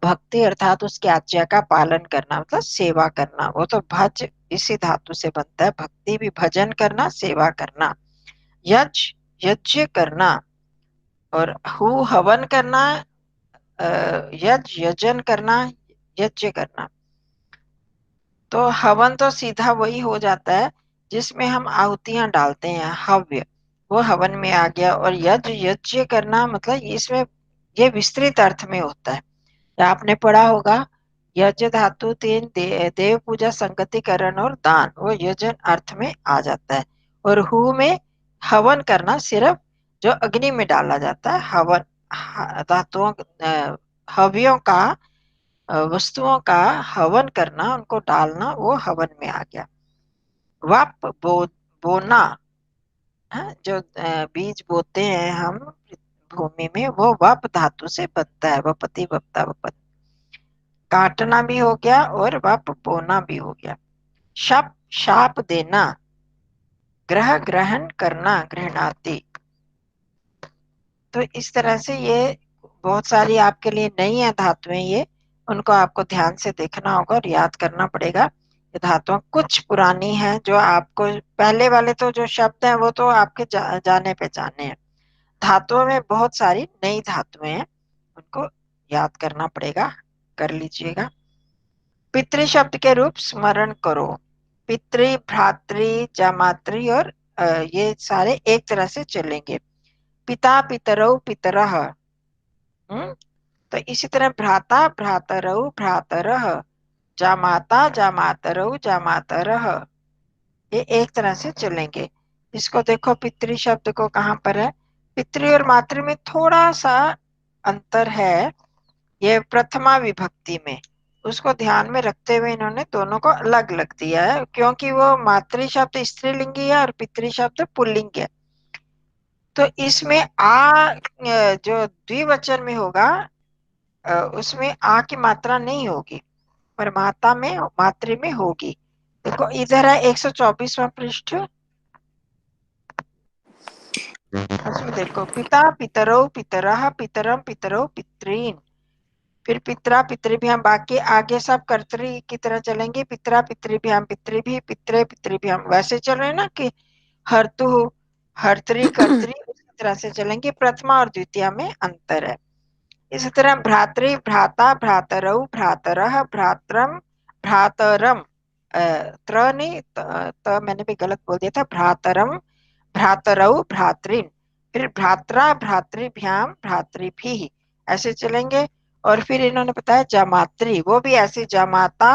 भक्ति अर्थात उसकी आज्ञा का पालन करना, मतलब सेवा करना, वो तो भज इसी धातु से बनता है। भक्ति भी भजन करना, सेवा करना। यज यज्ञ करना, और हु हवन करना, यज यजन करना, यज्ञ करना। तो हवन तो सीधा वही हो जाता है जिसमें हम आहुतियां डालते हैं, हव्य, वो हवन में आ गया। और यज्ञ यज्ञ करना मतलब इसमें ये विस्तृत अर्थ में होता है। आपने पढ़ा होगा यज्ञ धातु तीन, देव पूजा, संगतिकरण और दान, वो यजन अर्थ में आ जाता है। और हु में हवन करना, सिर्फ जो अग्नि में डाला जाता है, हवन धातुओं, हव्यों का, वस्तुओं का हवन करना, उनको डालना, वो हवन में आ गया। वप बोना, जो बीज बोते हैं हम भूमि में, वो वप धातु से बनता है, वपति वपता वपत। काटना भी हो गया और वप बोना भी हो गया। शप शाप देना, ग्रह ग्रहण करना, गृहणाति। तो इस तरह से ये बहुत सारी आपके लिए नई है धातुएं, ये उनको आपको ध्यान से देखना होगा और याद करना पड़ेगा। ये धातुएं कुछ पुरानी हैं, जो आपको पहले वाले तो जो शब्द हैं वो तो आपके जाने पहचाने हैं। धातुओं में बहुत सारी नई धातुएं हैं, उनको याद करना पड़ेगा, कर लीजिएगा। पितृ शब्द के रूप स्मरण करो। पितृ, भ्रातृ, जामातृ और ये सारे एक तरह से चलेंगे। पिता, पितरौ, पितरः। तो इसी तरह भ्राता, भ्रातरौ, भ्रातरः, जामाता, जामातरौ, जामातरः, ये एक तरह से चलेंगे। इसको देखो पितृ शब्द को कहाँ पर है, पितृ और मातृ में थोड़ा सा अंतर है, ये प्रथमा विभक्ति में, उसको ध्यान में रखते हुए इन्होंने दोनों को अलग अलग दिया है, क्योंकि वो मातृ शब्द स्त्रीलिंगी है और पितृ शब्द पुल्लिंग है। तो इसमें जो द्विवचन में होगा उसमें आ की मात्रा नहीं होगी, पर माता में, मातृ में होगी। देखो इधर है 124वां पृष्ठ, उसमें देखो पिता, पितरौ, पितरः, पितरम, पितरौ, पितॄन्। फिर पितरा, पितृभ्याम, बाकी आगे सब कर्तरी की तरह चलेंगे। पितरा, पितृभ्याम, पितृभि, पितरे, पितृभ्याम, वैसे चल रहे हैं ना कि हर्तु, हर्तरी, कर्तरी, उसी तरह से चलेंगे। प्रथमा और द्वितीय में अंतर है। इसी तरह भ्रातृ, भ्राता, भ्रातरौ, भ्रातरः, भ्रात्रम, भ्रातरम, त्र नहीं मैंने भी गलत बोल दिया था, भ्रातरम, भ्रातरौ, भ्रातृन। फिर भ्रात्रा, भ्रातृभ्याम, भ्रातृभिः, ऐसे चलेंगे। और फिर इन्होंने बताया जामात्री, वो भी ऐसे जामाता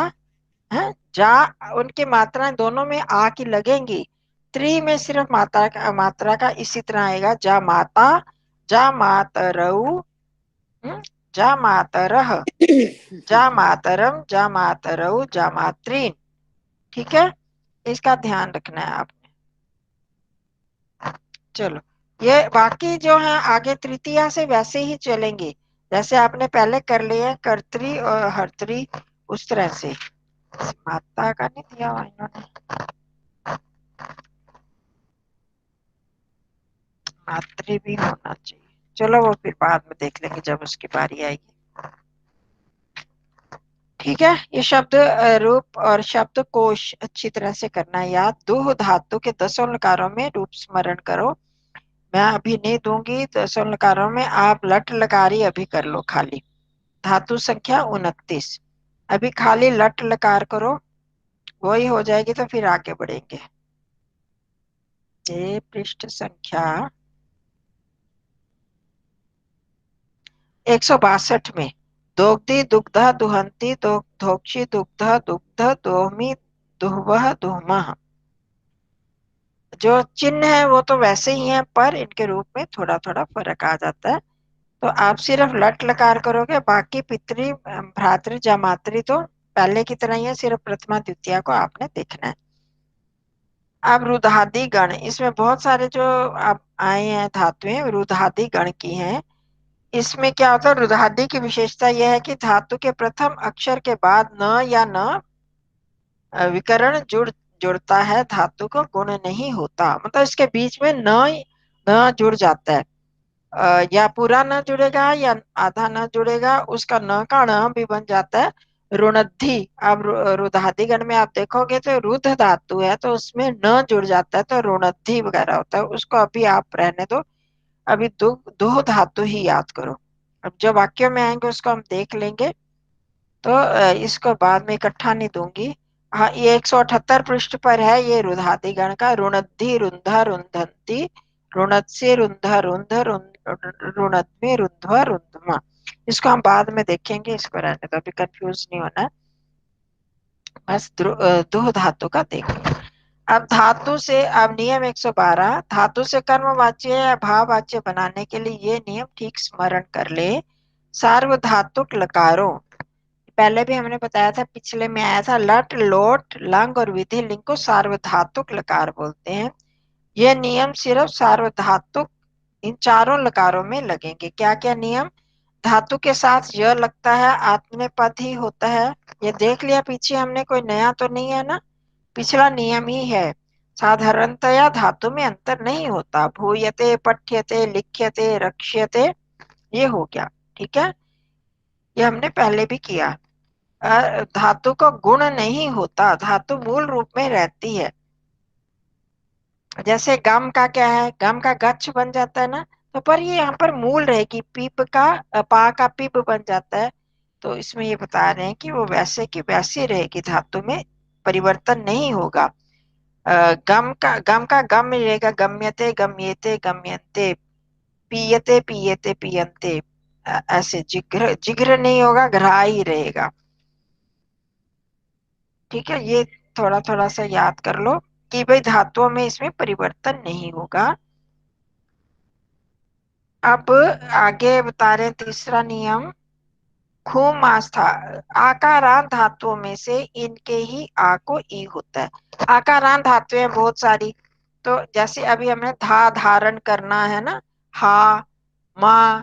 है, जा उनकी मात्राएं दोनों में आ की लगेंगी, त्रि में सिर्फ मात्रा का इसी तरह आएगा, जामाता, जामातरौ, जामातरः, जामातरम, जामातरौ, जामात्रीन। ठीक है, इसका ध्यान रखना है आपने। चलो ये बाकी जो है आगे तृतीया से वैसे ही चलेंगे जैसे आपने पहले कर लिया, कर्तरी और हर्तरी, उस तरह से। माता का नहीं दिया हुआ इन्होंने, मातृ भी होना चाहिए। चलो वो फिर बाद में देख लेंगे जब उसकी बारी आएगी। ठीक है, ये शब्द रूप और शब्द कोश अच्छी तरह से करना है याद। दुह धातु के 10 लकारों में रूप स्मरण करो। मैं अभी नहीं दूंगी 10 लकारों में, आप लट लकारी अभी कर लो खाली। धातु संख्या 29, अभी खाली लट लकार करो, वही हो जाएगी तो फिर आगे बढ़ेंगे। ये पृष्ठ संख्या 162 में, दोग्धी, दुग्धा, दुहंती, दोक्षी, दुग्ध, दुग्ध, दोहमी, दुहवह, दुहमह। जो चिन्ह है वो तो वैसे ही है, पर इनके रूप में थोड़ा थोड़ा फर्क आ जाता है। तो आप सिर्फ लट लकार करोगे, बाकी पितृ, भ्रातृ, जामातृ तो पहले की तरह ही है, सिर्फ प्रथमा द्वितीय को आपने देखना है। अब रुधादि गण, इसमें बहुत सारे जो आप आए हैं धातुएं रुधादि गण की हैं। इसमें क्या होता है, रुधादि की विशेषता यह है कि धातु के प्रथम अक्षर के बाद न या न विकरण जुड़ता है, धातु को गुण नहीं होता, मतलब इसके बीच में न जुड़ जाता है, या पूरा न जुड़ेगा या आधा न जुड़ेगा, उसका न का न भी बन जाता है रुणद्धि। अब रुधादि गण में आप देखोगे तो रुध धातु है तो उसमें न जुड़ जाता है तो रुणद्धि वगैरह होता है, उसको अभी आप रहने दो, अभी दो धातु ही याद करो। अब जो वाक्यों में आएंगे उसको हम देख लेंगे, तो इसको बाद में इकट्ठा नहीं दूंगी। हाँ, ये 178 पृष्ठ पर है, ये रुधादि गण का, रुणद्धि, रुंधा, रुंधंती, रुणत्से, रुंधा, रुंध, रुणध्मे, रुंध्वा, रुंध्मा। इसको हम बाद में देखेंगे, इसको रहने दो, अभी कंफ्यूज नहीं होना है, बस दो धातु का देखो। अब धातु से, अब नियम 112, धातु से कर्मवाच्य या भाववाच्य बनाने के लिए ये नियम ठीक स्मरण कर ले। सार्वधातुक लकारों, पहले भी हमने बताया था, पिछले में आया था, लट, लोट, लंग और विधि लिंग को सार्वधातुक लकार बोलते हैं। यह नियम सिर्फ सार्वधातुक इन चारों लकारों में लगेंगे। क्या क्या नियम, धातु के साथ य लगता है, आत्मनेपद ही होता है, ये देख लिया पीछे हमने, कोई नया तो नहीं है ना, पिछला नियम ही है। साधारणतया धातु में अंतर नहीं होता। भूयते, पठ्यते, लिख्यते, रक्ष्यते, ये हो गया। ठीक है, ये हमने पहले भी किया। धातु का गुण नहीं होता, धातु मूल रूप में रहती है। जैसे गम का क्या है, गम का गच्छ बन जाता है ना, तो पर ये यहाँ पर मूल रहेगी, पीप का पा का पीप बन जाता है। तो इसमें ये बता रहे हैं कि वो वैसे की वैसी रहेगी, धातु में परिवर्तन नहीं होगा। गम का गम में रहेगा, गम्यते गम्येते गम्यन्ते, पीयते पीयते पीयन्ते, ऐसे। जिग्र जिग्र नहीं होगा, घृ ही रहेगा। ठीक है, ये थोड़ा थोड़ा सा याद कर लो कि भाई धातुओं में इसमें परिवर्तन नहीं होगा। अब आगे बता रहे हैं तीसरा नियम, खूम आस्था। आकारांत धातुओं में से इनके ही आ को ई होता है। आकारांत धातुएं बहुत सारी, तो जैसे अभी हमने धा धारण करना है ना, हा, मा,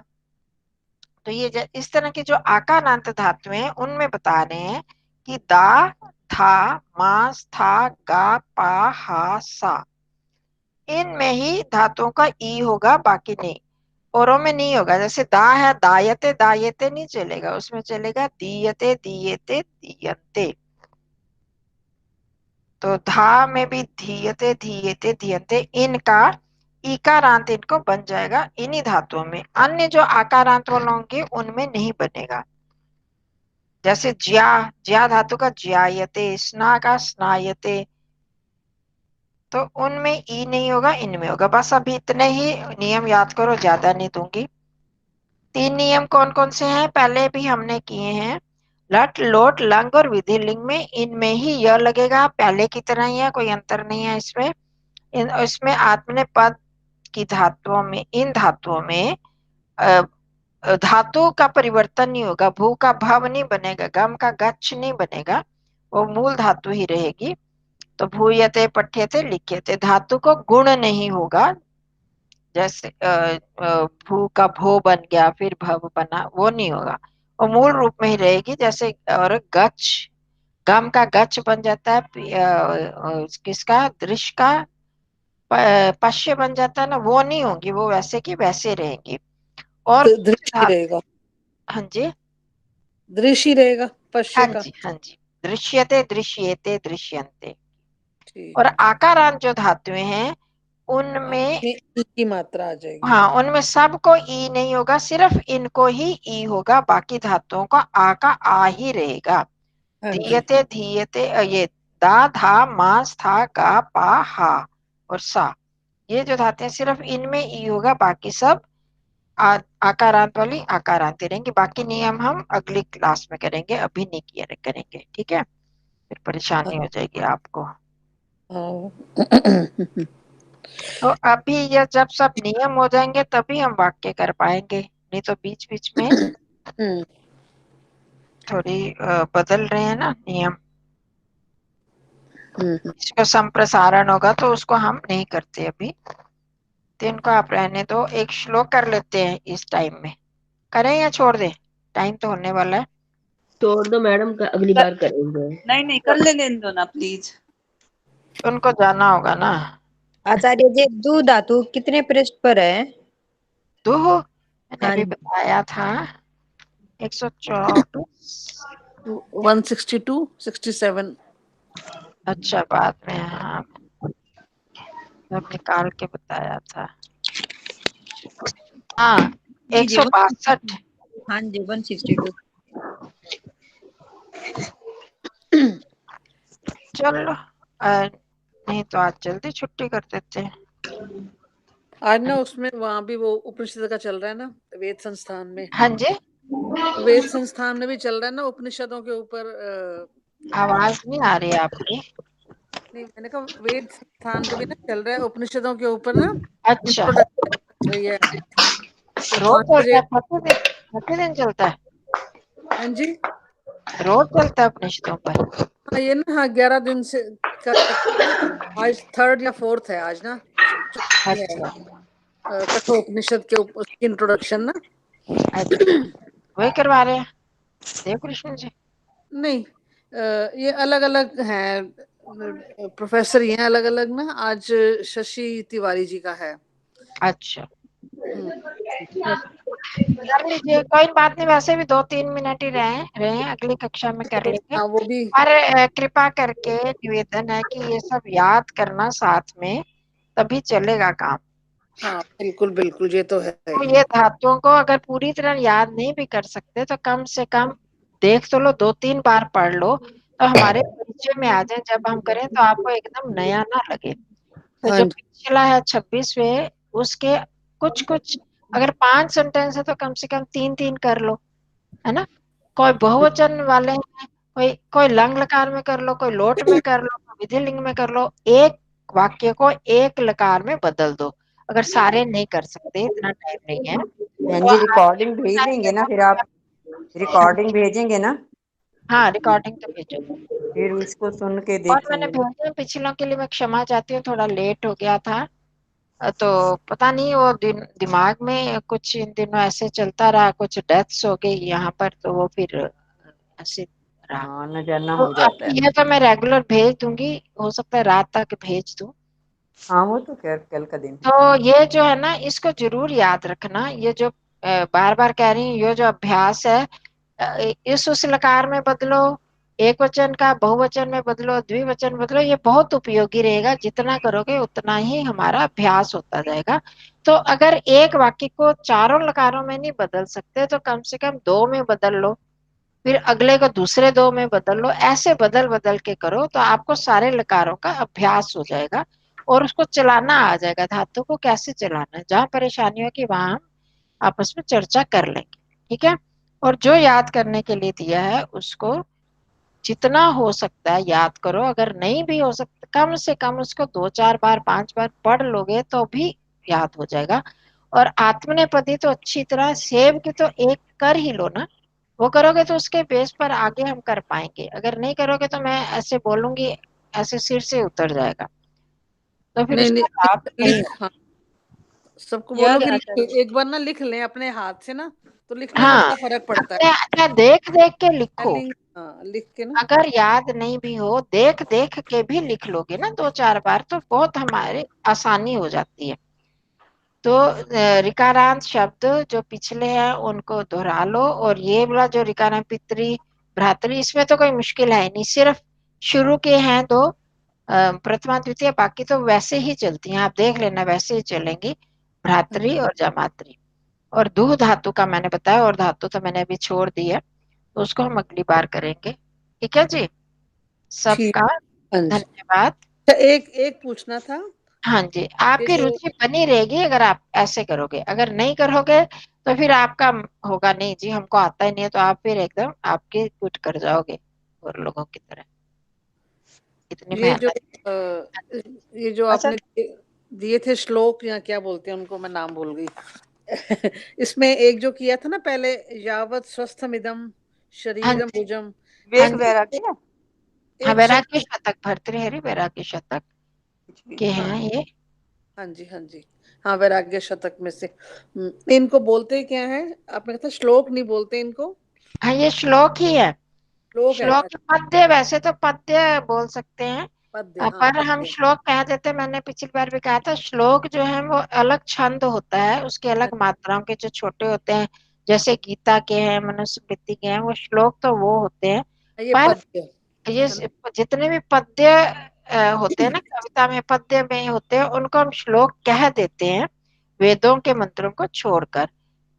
तो ये इस तरह की जो आकारांत धातुएं हैं उनमें बता रहे हैं कि दा, था, मा, स्था, गा, पा, हा, सा, इनमें ही धातुओं का ई होगा, बाकी नहीं, औरों में नहीं होगा। जैसे दा है, दायते दायते नहीं चलेगा, उसमें चलेगा दीयते दीयते दीयन्ते। तो धा में भी धीयते धीयते धीयन्ते, इनका इकारांत इनको बन जाएगा इन्हीं धातुओं में। अन्य जो आकारांत वाले होंगे उनमें नहीं बनेगा। जैसे ज्या, ज्या धातु का ज्यायते, स्ना का स्नायते, तो उनमें ई नहीं होगा, इनमें होगा। बस अभी इतने ही नियम याद करो, ज्यादा नहीं दूंगी। 3 नियम कौन कौन से हैं, पहले भी हमने किए हैं। लट, लोट, लंग और विधि लिंग में इनमें ही य लगेगा, पहले की तरह ही है, कोई अंतर नहीं है इसमें। इसमें आत्मनेपद की धातुओं में, इन धातुओं में धातु का परिवर्तन नहीं होगा। भू का भव नहीं बनेगा, गम का गच्छ नहीं बनेगा, वो मूल धातु ही रहेगी। तो भूयते, पठ्यते, लिख्यते, धातु को गुण नहीं होगा। जैसे भू का भो बन गया, फिर भव बना, वो नहीं होगा, वो मूल रूप में ही रहेगी। जैसे और गच्छ, गम का गच्छ बन जाता है, किसका, दृश्य का पश्य बन जाता है ना, वो नहीं होगी, वो वैसे की वैसे रहेंगी। और दृश्य रहेगा, हाँ जी, दृश्य रहेगा पश्य हाँ का। जी, हाँ जी, दृश्यते दृश्येते दृश्यन्ते। ठीक, और आकारांत जो धातुएं हैं उनमें, ई की मात्रा आ जाएगी। हाँ, उनमें सबको ई नहीं होगा, सिर्फ इनको ही ई होगा, बाकी धातुओं का आ ही रहेगा। हाँ जी, धीयते धीयते, ये दा, धा, मा, स्था, गा, पा, हा और सा, ये जो धातुएं सिर्फ इनमें ई होगा, बाकी सब आकारांत वाली आकारांत रहेंगे। बाकी नियम हम अगली क्लास में करेंगे, अभी नहीं किया करेंगे। ठीक है, फिर परेशानी हो जाएगी आपको। तो अभी ये जब सब नियम हो जाएंगे तभी हम वाक्य कर पाएंगे, नहीं तो बीच बीच में थोड़ी बदल रहे हैं ना नियम। इसको संप्रसारण होगा तो उसको हम नहीं करते अभी, तो इनको आप रहने दो। एक श्लोक कर लेते हैं इस टाइम में, करें या छोड़ दें, टाइम तो होने वाला है। छोड़ दो मैडम, अगली बार करेंगे। नहीं कर लेने दो ना प्लीज, उनको जाना होगा ना। आचार्य जी, दु धातु कितने पृष्ठ पर है? दो, मैंने हाँ अभी जी। बताया था 124। 162, 67। अच्छा, बाद में, हाँ, जब निकाल के बताया था। हाँ, जी जी 162। हाँ जी, 162। चलो, नहीं तो आज जल्दी छुट्टी कर देते हैं। आज ना उसमें वहां भी वो उपनिषद का चल रहा है ना, वेद संस्थान में। हाँ जी, वेद संस्थान में भी चल रहा है ना उपनिषदों के ऊपर। आवाज नहीं आ रही आपकी। नहीं, मैंने कहा वेद संस्थान पे भी ना चल रहा है उपनिषदों के ऊपर ना, अच्छा, इंट्रोडक्शन चल रही है। तो रोज 5 चलता बजे। है, प्रतिदिन चलता है, हाँ जी, रोज चलता है अपनिषदों पर। हाँ ये ना, हाँ 11 दिन से का आज 3rd या 4th है आज ना, चौथी है अच्छा, कठोपनिषद के ऊपर उसकी इंट्रोडक्शन ना। अच्छा, वही करवा रहे हैं देव कृष्ण जी। नहीं, ये अलग अलग हैं प्रोफेसर ये अलग अलग ना, आज शशि तिवारी जी का है। अच्छा, कर लीजिए, कोई बात नहीं, वैसे भी 2-3 मिनट ही रहे अगली कक्षा में कर लेंगे। हाँ वो भी। और कृपा करके निवेदन है कि ये सब याद करना साथ में, तभी चलेगा काम। हाँ बिल्कुल बिल्कुल, ये तो है। तो ये धातुओं को अगर पूरी तरह याद नहीं भी कर सकते तो कम से कम देख तो लो, 2-3 बार पढ़ लो, तो हमारे परिचय में आ जाए। जब हम करें तो आपको एकदम नया ना लगे। तो हाँ जो जी। पिछला है 26वें, उसके कुछ कुछ अगर 5 सेंटेंस है तो कम से कम 3-3 कर लो, है ना। कोई बहुवचन वाले हैं, कोई कोई लंग लकार में कर लो, कोई लोट में कर लो, कोई विधिलिंग में कर लो। एक वाक्य को एक लकार में बदल दो। अगर सारे नहीं कर सकते, इतना टाइम नहीं है, बहन तो जी आप रिकॉर्डिंग भेज देंगे ना फिर आप? रिकॉर्डिंग भेजेंगे ना? हाँ, रिकॉर्डिंग तो भेजो। फिर उसको सुन के और मैंने देखेंगे। भेजे पिछलों के लिए मैं क्षमा चाहती हूँ, थोड़ा लेट हो गया था। तो पता नहीं वो दिमाग में कुछ इन दिनों ऐसे चलता रहा, कुछ डेथ्स हो गई यहाँ पर, तो वो फिर ऐसे रहा। हाँ, न जाना तो हो जाता अब है। ये तो मैं रेगुलर भेज दूंगी, हो सकता है रात तक भेज दूं। हाँ वो तो कल का दिन है। तो ये जो है ना, इसको जरूर याद रखना। ये जो बार बार कह रही हूँ, ये जो अभ्यास है, इस उस लकार में बदलो, एक वचन का बहुवचन में बदलो, द्विवचन बदलो, ये बहुत उपयोगी रहेगा। जितना करोगे उतना ही हमारा अभ्यास होता जाएगा। तो अगर एक वाक्य को चारों लकारों में नहीं बदल सकते तो कम से कम 2 में बदल लो, फिर अगले को दूसरे 2 में बदल लो। ऐसे बदल बदल के करो तो आपको सारे लकारों का अभ्यास हो जाएगा और उसको चलाना आ जाएगा। धातु को कैसे चलाना है, जहां परेशानी होगी वहां हम आपस में चर्चा कर लेंगे, ठीक है। और जो याद करने के लिए दिया है उसको जितना हो सकता है याद करो। अगर नहीं भी हो सकता, कम से कम उसको 2-4 बार 5 बार पढ़ लोगे तो भी याद हो जाएगा। और आत्मनेपदी तो अच्छी तरह सेव की तो एक कर ही लो ना। वो करोगे तो उसके बेस पर आगे हम कर पाएंगे। अगर नहीं करोगे तो मैं ऐसे बोलूंगी, ऐसे सिर से उतर जाएगा, तो फिर नहीं नहीं, उसका लाभ नहीं लिख, होगा। हाँ सबको बोलो याद कि आता है। एक बार ना लिख लें अपने हाथ से ना, तो लिखने में हाँ, बड़ा फर्क पड़ता है। अपने अच्छा देख देख के लिखो। स्पेलिंग हाँ लिख के ना। अगर याद नहीं भी हो, देख देख के भी लिख लोगे ना 2-4 बार, तो बहुत हमारे आसानी हो जाती है। तो रिकारांत शब्द जो पिछले हैं उनको दोहरा लो। और ये वाला जो रिकारांत पितरी भ्रातरी, इसमें तो कोई मुश्किल है नहीं, सिर्फ शुरू के हैं 2, प्रथमा द्वितीय, बाकी तो वैसे ही चलती हैं। आप देख लेना, वैसे ही चलेंगी, भ्रातरी और जमातरी। और दुह धातु का मैंने बताया, और धातु तो मैंने अभी छोड़ दी है, तो उसको हम अगली बार करेंगे। ठीक है जी, ठीक। सबका हाँ जी। धन्यवाद। अच्छा, एक एक पूछना था। हाँ जी, ये आपकी जो रुचि बनी रहेगी अगर आप ऐसे करोगे। अगर नहीं करोगे तो फिर आपका होगा नहीं जी, हमको आता ही नहीं है, तो आप फिर एकदम आपके क्विट कर जाओगे और लोगों की तरह। इतनी ये जो मेहनत। ये जो अच्छा, आपने दिए थे श्लोक, या क्या बोलते हैं उनको, मैं नाम भूल गई। इसमें एक जो किया था ना पहले, यावत स्वस्थमिदम हाँ शरीरम जी, भुजम, हाँ वेग जी, वैराग्य। हाँ, एक वैराग्य शब्द। शतक, भर्तृहरि वैराग्य शतक कुछ भी। के हाँ हैं ये। हाँ जी हाँ जी। हाँ वैराग्य शतक में से। इनको बोलते क्या है? आपने कहा था श्लोक नहीं बोलते इनको। हाँ, ये श्लोक ही है। श्लोक है। श्लोक पद्य, वैसे तो पद्य बोल सकते हैं, पद्य, हाँ पर हम पद्य। श्लोक कह देते। मैंने पिछली बार भी कहा था, श्लोक जो है वो अलग छंद होता है, उसके अलग मात्राओं के जो छोटे होते हैं, जैसे गीता के हैं, मनुस्मृति के हैं, वो श्लोक तो वो होते हैं। ये पर पद्य ये है ना। जितने भी पद्य होते हैं ना, कविता में पद्य में होते हैं, उनको हम श्लोक कह देते हैं, वेदों के मंत्रों को छोड़कर।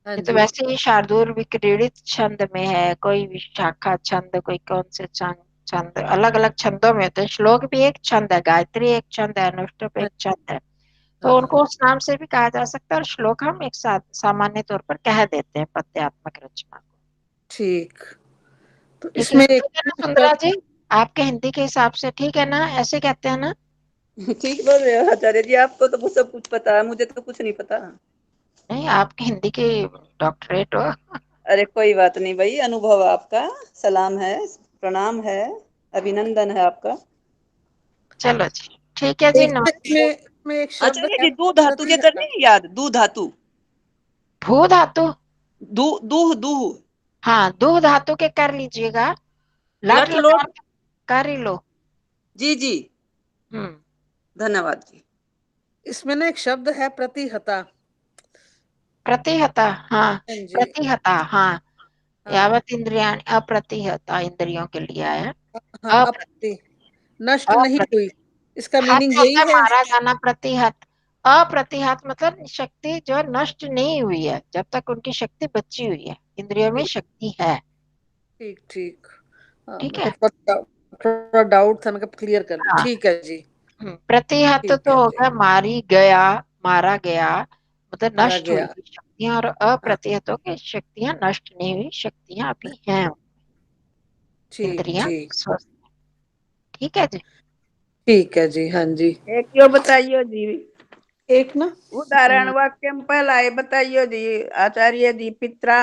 हाँ ये तो जी। वैसे ही शार्दूल विक्रीडित छंद में है, कोई विशाखा छंद, कोई कौन से छंद, छंद अलग अलग छंदों में होते हैं। श्लोक भी एक छंद है, गायत्री एक छंद है, अनुष्टुप हाँ एक छंद है। हाँ तो हाँ। उनको उस नाम से भी कहा जा सकता है, और श्लोक हम एक साथ सामान्य तौर पर कह देते हैं पद्यात्मक रचना को। ठीक। तो ठीक है, इसमें एक ठीक है ना सुंदरा जी, आपके हिंदी के हिसाब से ठीक है ना, ऐसे कहते हैं ना। ठीक बोल रहे हो आचार्य जी, आपको तो सब कुछ पता है, मुझे तो कुछ नहीं पता। नहीं, आपकी हिंदी की डॉक्टरेट हो। अरे कोई बात नहीं भाई, अनुभव आपका, सलाम है, प्रणाम है, अभिनंदन है आपका। चलो जी, ठीक है जी, एक नमस्ते। इसमें एक शब्द आचार्य है जी, दू धातु प्रति के करने घटा। हैं याद, दू धातु। भू धातु, दू दूह दूह। हाँ, दो धातु के कर लीजिएगा। लट लट लोट। लकार कर ही लो। जी जी, धन्यवाद जी। इसमें ना एक शब्द है प्रतिहता। प्रतिहता, हाँ, हाँ जी, प्रतिहता, हाँ, हाँ, यावत इंद्रियाणि अप्रतिहता, इंद्रियों के लिए आया। हाँ, अप्रति अप्रति, नष्ट नहीं हुई, इसका हत मीनिंग होता यही है है। मारा जाना, प्रतिहत। अप्रतिहत मतलब शक्ति जो नष्ट नहीं हुई है, जब तक उनकी शक्ति बची हुई है, इंद्रियों में ठीक शक्ति है। ठीक ठीक। ठीक मेरे है। को थोड़ा डाउट था, मैं क्लियर कर दी। हाँ, ठीक है जी, प्रतिहत ठीक तो है जी। होगा मारी गया, मारा गया, मतलब मारा नष्ट हुई गया। हुई शक्तियां, और हाँ, अप्रतिहत हो के शक्तियां नष्ट नहीं हुई, शक्तियां अभी हैं, ठीक इंद्रियां ठीक स्वस्थ। ठीक है जी। ठीक है जी। हाँ जी, एक क्यों बताइयो जी, एक ना उदाहरण वाक्य में पहला ये बताइयो जी, आचार्य जी पित्रा